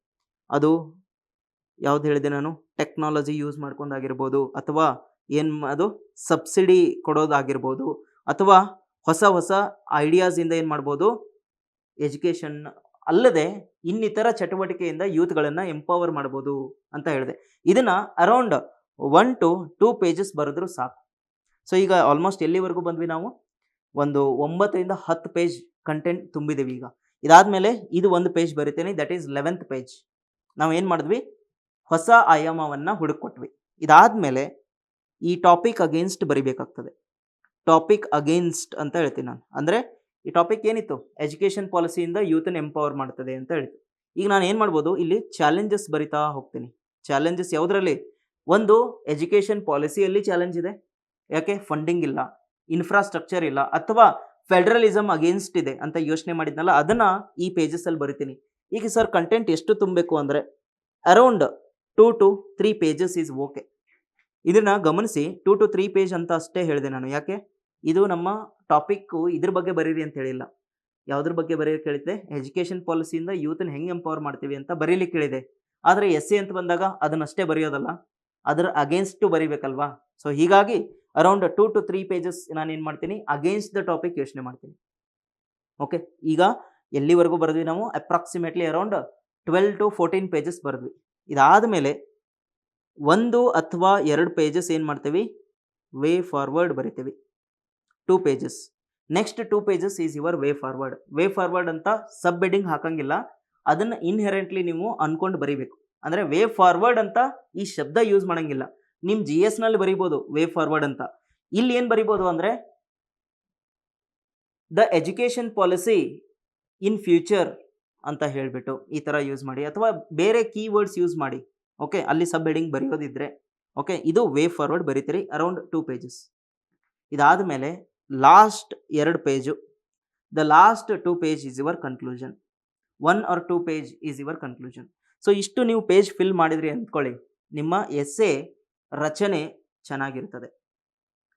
Speaker 1: ಅದು ಯಾವ್ದು ಹೇಳಿದೆ ನಾನು, ಟೆಕ್ನಾಲಜಿ ಯೂಸ್ ಮಾಡ್ಕೊಂಡಾಗಿರ್ಬೋದು, ಅಥವಾ ಅದು ಸಬ್ಸಿಡಿ ಕೊಡೋದಾಗಿರ್ಬೋದು, ಅಥವಾ ಹೊಸ ಹೊಸ ಐಡಿಯಾಸಿಂದ ಏನು ಮಾಡ್ಬೋದು, ಎಜುಕೇಷನ್ ಅಲ್ಲದೆ ಇನ್ನಿತರ ಚಟುವಟಿಕೆಯಿಂದ ಯೂತ್ಗಳನ್ನು ಎಂಪವರ್ ಮಾಡ್ಬೋದು ಅಂತ ಹೇಳಿದೆ. ಇದನ್ನು ಅರೌಂಡ್ 1 to 2 ಪೇಜಸ್ ಬರೆದ್ರೂ ಸಾಕು. ಸೊ ಈಗ ಆಲ್ಮೋಸ್ಟ್ ಎಲ್ಲಿವರೆಗೂ ಬಂದ್ವಿ ನಾವು, ಒಂದು 9ರಿಂದ 10 ಪೇಜ್ ಕಂಟೆಂಟ್ ತುಂಬಿದ್ದೀವಿ. ಈಗ ಇದಾದಮೇಲೆ ಇದು 1 ಪೇಜ್ ಬರಿತೀನಿ, ದಟ್ ಈಸ್ 11th ಪೇಜ್. ನಾವು ಏನು ಮಾಡಿದ್ವಿ, ಹೊಸ ಆಯಾಮವನ್ನು ಹುಡುಕೊಟ್ವಿ. ಇದಾದಮೇಲೆ ಈ ಟಾಪಿಕ್ ಅಗೇನ್ಸ್ಟ್ ಬರಿಬೇಕಾಗ್ತದೆ. ಟಾಪಿಕ್ ಅಗೇನ್ಸ್ಟ್ ಅಂತ ಹೇಳ್ತೀನಿ ನಾನು, ಅಂದರೆ ಈ ಟಾಪಿಕ್ ಏನಿತ್ತು, ಎಜುಕೇಷನ್ ಪಾಲಿಸಿಯಿಂದ ಯೂತನ್ನು ಎಂಪವರ್ ಮಾಡ್ತದೆ ಅಂತ ಹೇಳಿತು. ಈಗ ನಾನು ಏನು ಮಾಡ್ಬೋದು, ಇಲ್ಲಿ ಚಾಲೆಂಜಸ್ ಬರಿತಾ ಹೋಗ್ತೀನಿ. ಚಾಲೆಂಜಸ್ ಯಾವುದರಲ್ಲಿ, ಒಂದು ಎಜುಕೇಷನ್ ಪಾಲಿಸಿಯಲ್ಲಿ ಚಾಲೆಂಜ್ ಇದೆ, ಯಾಕೆ ಫಂಡಿಂಗ್ ಇಲ್ಲ, ಇನ್ಫ್ರಾಸ್ಟ್ರಕ್ಚರ್ ಇಲ್ಲ, ಅಥವಾ ಫೆಡರಲಿಸಮ್ ಅಗೇನ್ಸ್ಟ್ ಇದೆ ಅಂತ ಯೋಚನೆ ಮಾಡಿದ್ನಲ್ಲ, ಅದನ್ನು ಈ ಪೇಜಸ್ಸಲ್ಲಿ ಬರಿತೀನಿ. ಈಗ ಸರ್ ಕಂಟೆಂಟ್ ಎಷ್ಟು ತುಂಬಬೇಕು ಅಂದರೆ around 2 to 3 pages is okay. ಇದನ್ನು ಗಮನಿಸಿ, 2 to 3 ಪೇಜ್ ಅಂತ ಅಷ್ಟೇ ಹೇಳಿದೆ ನಾನು. ಯಾಕೆ, ಇದು ನಮ್ಮ ಟಾಪಿಕ್ಕು ಇದ್ರ ಬಗ್ಗೆ ಬರೀರಿ ಅಂತ ಹೇಳಿಲ್ಲ. ಯಾವುದ್ರ ಬಗ್ಗೆ ಬರೆಯೋಕೆ ಹೇಳಿದೆ, ಎಜುಕೇಷನ್ ಪಾಲಿಸಿಯಿಂದ ಯೂತನ್ನು ಹೆಂಗೆ ಎಂಪವರ್ ಮಾಡ್ತೀವಿ ಅಂತ ಬರೀಲಿಕ್ಕೆ ಹೇಳಿದೆ. ಆದರೆ ಎಸ್ಸೆ ಅಂತ ಬಂದಾಗ ಅದನ್ನಷ್ಟೇ ಬರೆಯೋದಲ್ಲ, ಅದರ ಅಗೇನ್ಸ್ಟು ಬರೀಬೇಕಲ್ವಾ. ಸೊ ಹೀಗಾಗಿ ಅರೌಂಡ್ 2 to 3 ಪೇಜಸ್ ನಾನು ಏನು ಮಾಡ್ತೀನಿ, ಅಗೇನ್ಸ್ಟ್ ದ ಟಾಪಿಕ್ ಯೋಚನೆ ಮಾಡ್ತೀನಿ. ಓಕೆ, ಈಗ ಎಲ್ಲಿವರೆಗೂ ಬರೆದ್ವಿ ನಾವು, ಅಪ್ರಾಕ್ಸಿಮೇಟ್ಲಿ ಅರೌಂಡ್ 12 to 14 ಪೇಜಸ್ ಬರೆದ್ವಿ. ಇದಾದ ಮೇಲೆ 1 ಅಥವಾ 2 ಪೇಜಸ್ ಏನು ಮಾಡ್ತೀವಿ, ವೇ ಫಾರ್ವರ್ಡ್ ಬರಿತೀವಿ, 2 pages. Next 2 pages is your way forward. Way forward ಅಂತ ಸಬ್ ಹೆಡಿಂಗ್ ಹಾಕಂಗಿಲ್ಲ, ಅದನ್ನು ಇನ್ಹೆರೆಂಟ್ಲಿ ನೀವು ಅನ್ಕೊಂಡು ಬರೀಬೇಕು. ಅಂದರೆ ವೇ ಫಾರ್ವರ್ಡ್ ಅಂತ ಈ ಶಬ್ದ ಯೂಸ್ ಮಾಡಂಗಿಲ್ಲ. ನಿಮ್ಮ GSನಲ್ಲಿ ಬರಿಬೋದು ವೇ ಫಾರ್ವರ್ಡ್ ಅಂತ. ಇಲ್ಲಿ ಏನು ಬರಿಬೋದು ಅಂದರೆ the education policy in future ಅಂತ ಹೇಳಿಬಿಟ್ಟು ಈ ಥರ ಯೂಸ್ ಮಾಡಿ, ಅಥವಾ ಬೇರೆ ಕೀವರ್ಡ್ಸ್ ಯೂಸ್ ಮಾಡಿ. ಓಕೆ, ಅಲ್ಲಿ ಸಬ್ ಹೆಡಿಂಗ್ ಬರೆಯೋದಿದ್ರೆ ಓಕೆ, ಇದು ವೇ ಫಾರ್ವರ್ಡ್ ಬರೀತೀರಿ ಅರೌಂಡ್ 2 ಪೇಜಸ್. ಇದಾದ ಮೇಲೆ last 2 page, the last 2 page is your conclusion. 1 or 2 page is your conclusion. So ಇಷ್ಟು ನೀವು ಪೇಜ್ ಫಿಲ್ ಮಾಡಿದ್ರಿ ಅಂದ್ಕೊಳ್ಳಿ, ನಿಮ್ಮ ಎಸ್ಸೆ ರಚನೆ ಚೆನ್ನಾಗಿರ್ತದೆ.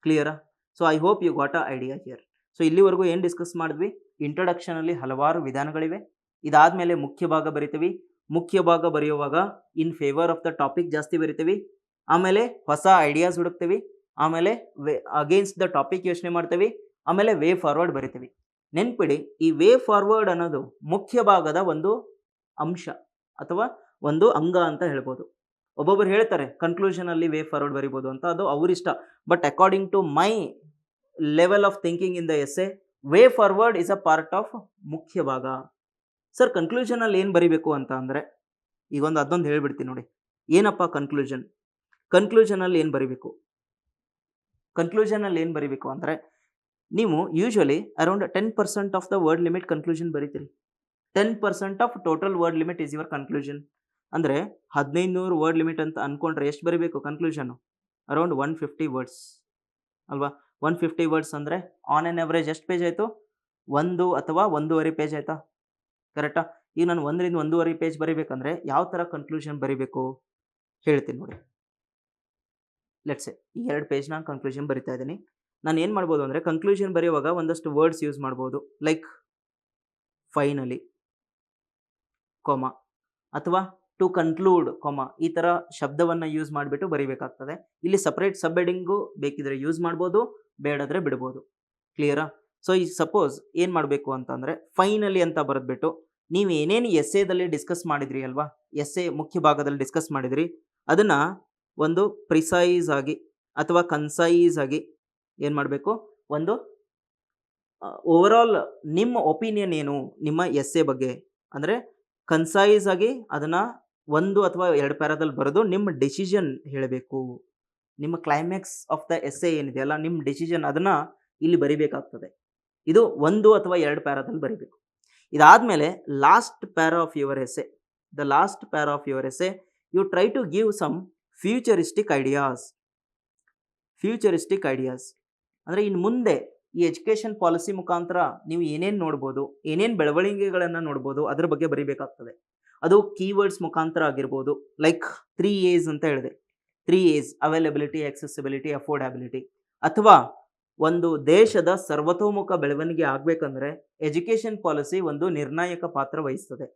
Speaker 1: ಕ್ಲಿಯರಾ? So I hope you got a idea here. So ಇಲ್ಲಿವರೆಗೂ ಏನು ಡಿಸ್ಕಸ್ ಮಾಡಿದ್ವಿ, ಇಂಟ್ರೊಡಕ್ಷನಲ್ಲಿ ಹಲವಾರು ವಿಧಾನಗಳಿವೆ. ಇದಾದಮೇಲೆ ಮುಖ್ಯ ಭಾಗ ಬರಿತೀವಿ. ಮುಖ್ಯ ಭಾಗ ಬರೆಯುವಾಗ ಇನ್ ಫೇವರ್ ಆಫ್ ದ ಟಾಪಿಕ್ ಜಾಸ್ತಿ ಬರಿತೀವಿ, ಆಮೇಲೆ ಹೊಸ ಐಡಿಯಾಸ್ ಹುಡುಕ್ತೀವಿ, ಆಮೇಲೆ ಅಗೇನ್ಸ್ಟ್ ದ ಟಾಪಿಕ್ ಯೋಚನೆ ಮಾಡ್ತೀವಿ, ಆಮೇಲೆ ವೇ ಫಾರ್ವರ್ಡ್ ಬರಿತೀವಿ. ನೆನ್ಪಿಡಿ, ಈ ವೇ ಫಾರ್ವರ್ಡ್ ಅನ್ನೋದು ಮುಖ್ಯ ಭಾಗದ ಒಂದು ಅಂಶ ಅಥವಾ ಒಂದು ಅಂಗ ಅಂತ ಹೇಳ್ಬೋದು. ಒಬ್ಬೊಬ್ರು ಹೇಳ್ತಾರೆ ಕನ್ಕ್ಲೂಷನ್ ಅಲ್ಲಿ ವೇ ಫಾರ್ವರ್ಡ್ ಬರಿಬೋದು ಅಂತ, ಅದು ಅವರಿಷ್ಟ. But according to my level of thinking in the essay, way forward is a part of ಮುಖ್ಯ ಭಾಗ. ಸರ್ ಕನ್ಕ್ಲೂಷನ್ ಅಲ್ಲಿ ಏನು ಬರಿಬೇಕು ಅಂತ ಅಂದರೆ, ಈಗ ಅದೊಂದು ಹೇಳ್ಬಿಡ್ತೀನಿ ನೋಡಿ. ಏನಪ್ಪ ಕನ್ಕ್ಲೂಷನ್? ಕನ್ಕ್ಲೂಷನ್ ಅಲ್ಲಿ ಏನು ಬರಿಬೇಕು? ಕನ್ಕ್ಲೂಷನ್ ಅಲ್ಲಿ ಏನು ಬರಿಬೇಕು ಅಂದರೆ, ನೀವು usually around 10% of the word limit conclusion ಬರೀತೀರಿ. 10% of total word limit is your conclusion. ಅಂದರೆ 1500 ವರ್ಡ್ ಲಿಮಿಟ್ ಅಂತ ಅನ್ಕೊಂಡ್ರೆ ಎಷ್ಟು ಬರೀಬೇಕು ಕನ್ಕ್ಲೂಷನ್? ಅರೌಂಡ್ 150 ವರ್ಡ್ಸ್ ಅಲ್ವಾ? 150 ವರ್ಡ್ಸ್ ಅಂದರೆ ಆನ್ ಆನ್ ಅವರೇಜ್ ಎಷ್ಟು ಪೇಜ್ ಆಯಿತು? 1 ಅಥವಾ 1.5 ಪೇಜ್ ಆಯಿತಾ? ಕರೆಕ್ಟಾ? ಈಗ ನಾನು 1 ರಿಂದ 1.5 ಪೇಜ್ ಬರೀಬೇಕಂದ್ರೆ ಯಾವ ಥರ ಕನ್ಕ್ಲೂಷನ್ ಬರೀಬೇಕು ಹೇಳ್ತೀನಿ ನೋಡಿ. ಲೆಟ್ಸೆ ಈ 2 ಪೇಜ್ ನಾನು ಕನ್ಕ್ಲೂಷನ್ ಬರಿತಾ ಇದ್ದೀನಿ. ನಾನು ಏನು ಮಾಡ್ಬೋದು ಅಂದರೆ, ಕನ್ಕ್ಲೂಷನ್ ಬರೆಯುವಾಗ ಒಂದಷ್ಟು ವರ್ಡ್ಸ್ ಯೂಸ್ ಮಾಡ್ಬೋದು. ಲೈಕ್ ಫೈನಲಿ, ಕೊಮ, ಅಥವಾ ಟು ಕನ್ಕ್ಲೂಡ್, ಕೊಮ, ಈ ಥರ ಶಬ್ದವನ್ನು ಯೂಸ್ ಮಾಡಿಬಿಟ್ಟು ಬರೀಬೇಕಾಗ್ತದೆ. ಇಲ್ಲಿ ಸಪ್ರೇಟ್ ಸಬ್ ಹೆಡಿಂಗು ಬೇಕಿದ್ರೆ ಯೂಸ್ ಮಾಡ್ಬೋದು, ಬೇಡಾದರೆ ಬಿಡ್ಬೋದು. ಕ್ಲಿಯರಾ? ಸೊ ಈಗ ಸಪೋಸ್ ಏನು ಮಾಡಬೇಕು ಅಂತಂದರೆ, ಫೈನಲಿ ಅಂತ ಬರೆದ್ಬಿಟ್ಟು ನೀವು ಏನೇನು ಎಸ್ಸೇದಲ್ಲಿ ಡಿಸ್ಕಸ್ ಮಾಡಿದ್ರಿ ಅಲ್ವಾ, ಎಸ್ಸೆ ಮುಖ್ಯ ಭಾಗದಲ್ಲಿ ಡಿಸ್ಕಸ್ ಮಾಡಿದ್ರಿ, ಅದನ್ನು ಒಂದು ಪ್ರಿಸೈಸ್ ಆಗಿ ಅಥವಾ ಕನ್ಸೈಸ್ ಆಗಿ ಏನು ಮಾಡಬೇಕು, ಒಂದು ಓವರಾಲ್ ನಿಮ್ಮ ಒಪಿನಿಯನ್ ಏನು ನಿಮ್ಮ ಎಸ್ಸೆ ಬಗ್ಗೆ ಅಂದರೆ ಕನ್ಸೈಸ್ ಆಗಿ ಅದನ್ನು 1 ಅಥವಾ 2 ಪ್ಯಾರಾದಲ್ಲಿ ಬರೆದು ನಿಮ್ಮ ಡಿಸಿಷನ್ ಹೇಳಬೇಕು. ನಿಮ್ಮ ಕ್ಲೈಮ್ಯಾಕ್ಸ್ ಆಫ್ ದ ಎಸ್ಸೆ ಏನಿದೆಯಲ್ಲ, ನಿಮ್ಮ ಡಿಸಿಷನ್ ಅದನ್ನು ಇಲ್ಲಿ ಬರಿಬೇಕಾಗ್ತದೆ. ಇದು 1 ಅಥವಾ 2 ಪ್ಯಾರಾದಲ್ಲಿ ಬರಿಬೇಕು. ಇದಾದಮೇಲೆ last para of your essay, the last para of your essay, you try to give some futuristic ideas. Futuristic ideas ಅಂದರೆ ಇನ್ನು ಮುಂದೆ ಈ ಎಜುಕೇಷನ್ ಪಾಲಿಸಿ ಮುಖಾಂತರ ನೀವು ಏನೇನು ನೋಡ್ಬೋದು, ಏನೇನು ಬೆಳವಣಿಗೆಗಳನ್ನು ನೋಡ್ಬೋದು, ಅದ್ರ ಬಗ್ಗೆ ಬರೀಬೇಕಾಗ್ತದೆ. ಅದು ಕೀವರ್ಡ್ಸ್ ಮುಖಾಂತರ ಆಗಿರ್ಬೋದು. ಲೈಕ್ 3 A's ಅಂತ ಹೇಳಿದೆ. 3 A's: ಅವೈಲಬಿಲಿಟಿ, ಆಕ್ಸೆಸಿಬಿಲಿಟಿ, ಅಫೋರ್ಡಬಿಲಿಟಿ. ಅಥವಾ ಒಂದು ದೇಶದ ಸರ್ವತೋಮುಖ ಬೆಳವಣಿಗೆ ಆಗಬೇಕಂದ್ರೆ ಎಜುಕೇಷನ್ ಪಾಲಿಸಿ ಒಂದು ನಿರ್ಣಾಯಕ ಪಾತ್ರ ವಹಿಸ್ತದೆ.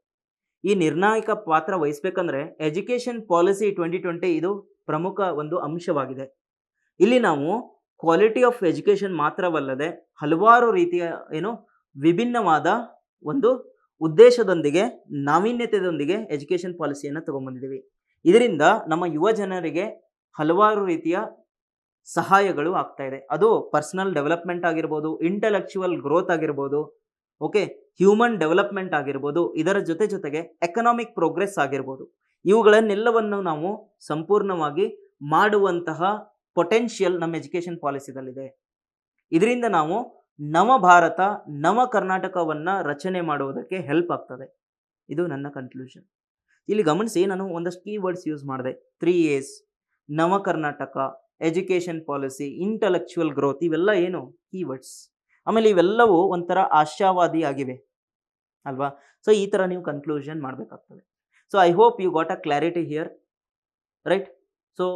Speaker 1: ಈ ನಿರ್ಣಾಯಕ ಪಾತ್ರ ವಹಿಸ್ಬೇಕಂದ್ರೆ ಎಜುಕೇಷನ್ ಪಾಲಿಸಿ 2020 ಇದು ಪ್ರಮುಖ ಒಂದು ಅಂಶವಾಗಿದೆ. ಇಲ್ಲಿ ನಾವು ಕ್ವಾಲಿಟಿ ಆಫ್ ಎಜುಕೇಷನ್ ಮಾತ್ರವಲ್ಲದೆ ಹಲವಾರು ರೀತಿಯ ವಿಭಿನ್ನವಾದ ಒಂದು ಉದ್ದೇಶದೊಂದಿಗೆ, ನಾವೀನ್ಯತೆಯೊಂದಿಗೆ ಎಜುಕೇಷನ್ ಪಾಲಿಸಿಯನ್ನು ತಗೊಂಡ್ಬಂದಿದ್ದೀವಿ. ಇದರಿಂದ ನಮ್ಮ ಯುವ ಜನರಿಗೆ ಹಲವಾರು ರೀತಿಯ ಸಹಾಯಗಳು ಆಗ್ತಾ ಇದೆ. ಅದು ಪರ್ಸನಲ್ ಡೆವಲಪ್ಮೆಂಟ್ ಆಗಿರ್ಬೋದು, ಇಂಟೆಲೆಕ್ಚುವಲ್ ಗ್ರೋತ್ ಆಗಿರ್ಬೋದು, ಓಕೆ, ಹ್ಯೂಮನ್ ಡೆವಲಪ್ಮೆಂಟ್ ಆಗಿರ್ಬೋದು, ಇದರ ಜೊತೆಗೆ ಎಕನಾಮಿಕ್ ಪ್ರೋಗ್ರೆಸ್ ಆಗಿರ್ಬೋದು. ಇವುಗಳನ್ನೆಲ್ಲವನ್ನು ನಾವು ಸಂಪೂರ್ಣವಾಗಿ ಮಾಡುವಂತಹ ಪೊಟೆನ್ಷಿಯಲ್ ನಮ್ಮ ಎಜುಕೇಷನ್ ಪಾಲಿಸಿದಲ್ಲಿದೆ. ಇದರಿಂದ ನಾವು ನವ ಭಾರತ, ನವ ಕರ್ನಾಟಕವನ್ನು ರಚನೆ ಮಾಡುವುದಕ್ಕೆ ಹೆಲ್ಪ್ ಆಗ್ತದೆ. ಇದು ನನ್ನ ಕನ್ಕ್ಲೂಷನ್. ಇಲ್ಲಿ ಗಮನಿಸಿ, ನಾನು ಒಂದಷ್ಟು ಕೀವರ್ಡ್ಸ್ ಯೂಸ್ ಮಾಡಿದೆ. 3 A's, ನವ Karnataka, education policy, intellectual growth, ಇವೆಲ್ಲ ಏನು ಕೀವರ್ಡ್ಸ್. ಆಮೇಲೆ ಇವೆಲ್ಲವೂ ಒಂಥರ ಆಶಾವಾದಿ ಆಗಿವೆ ಅಲ್ವಾ? ಸೊ ಈ ಥರ ನೀವು ಕನ್ಕ್ಲೂಷನ್ ಮಾಡಬೇಕಾಗ್ತದೆ. So I hope you got a clarity here, right? So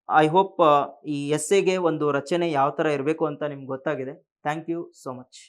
Speaker 1: I hope ಈ ಎಸ್ಸೆಗೆ ಒಂದು ರಚನೆ ಯಾವ ಥರ ಇರಬೇಕು ಅಂತ ನಿಮ್ಗೆ ಗೊತ್ತಾಗಿದೆ. Thank you so much.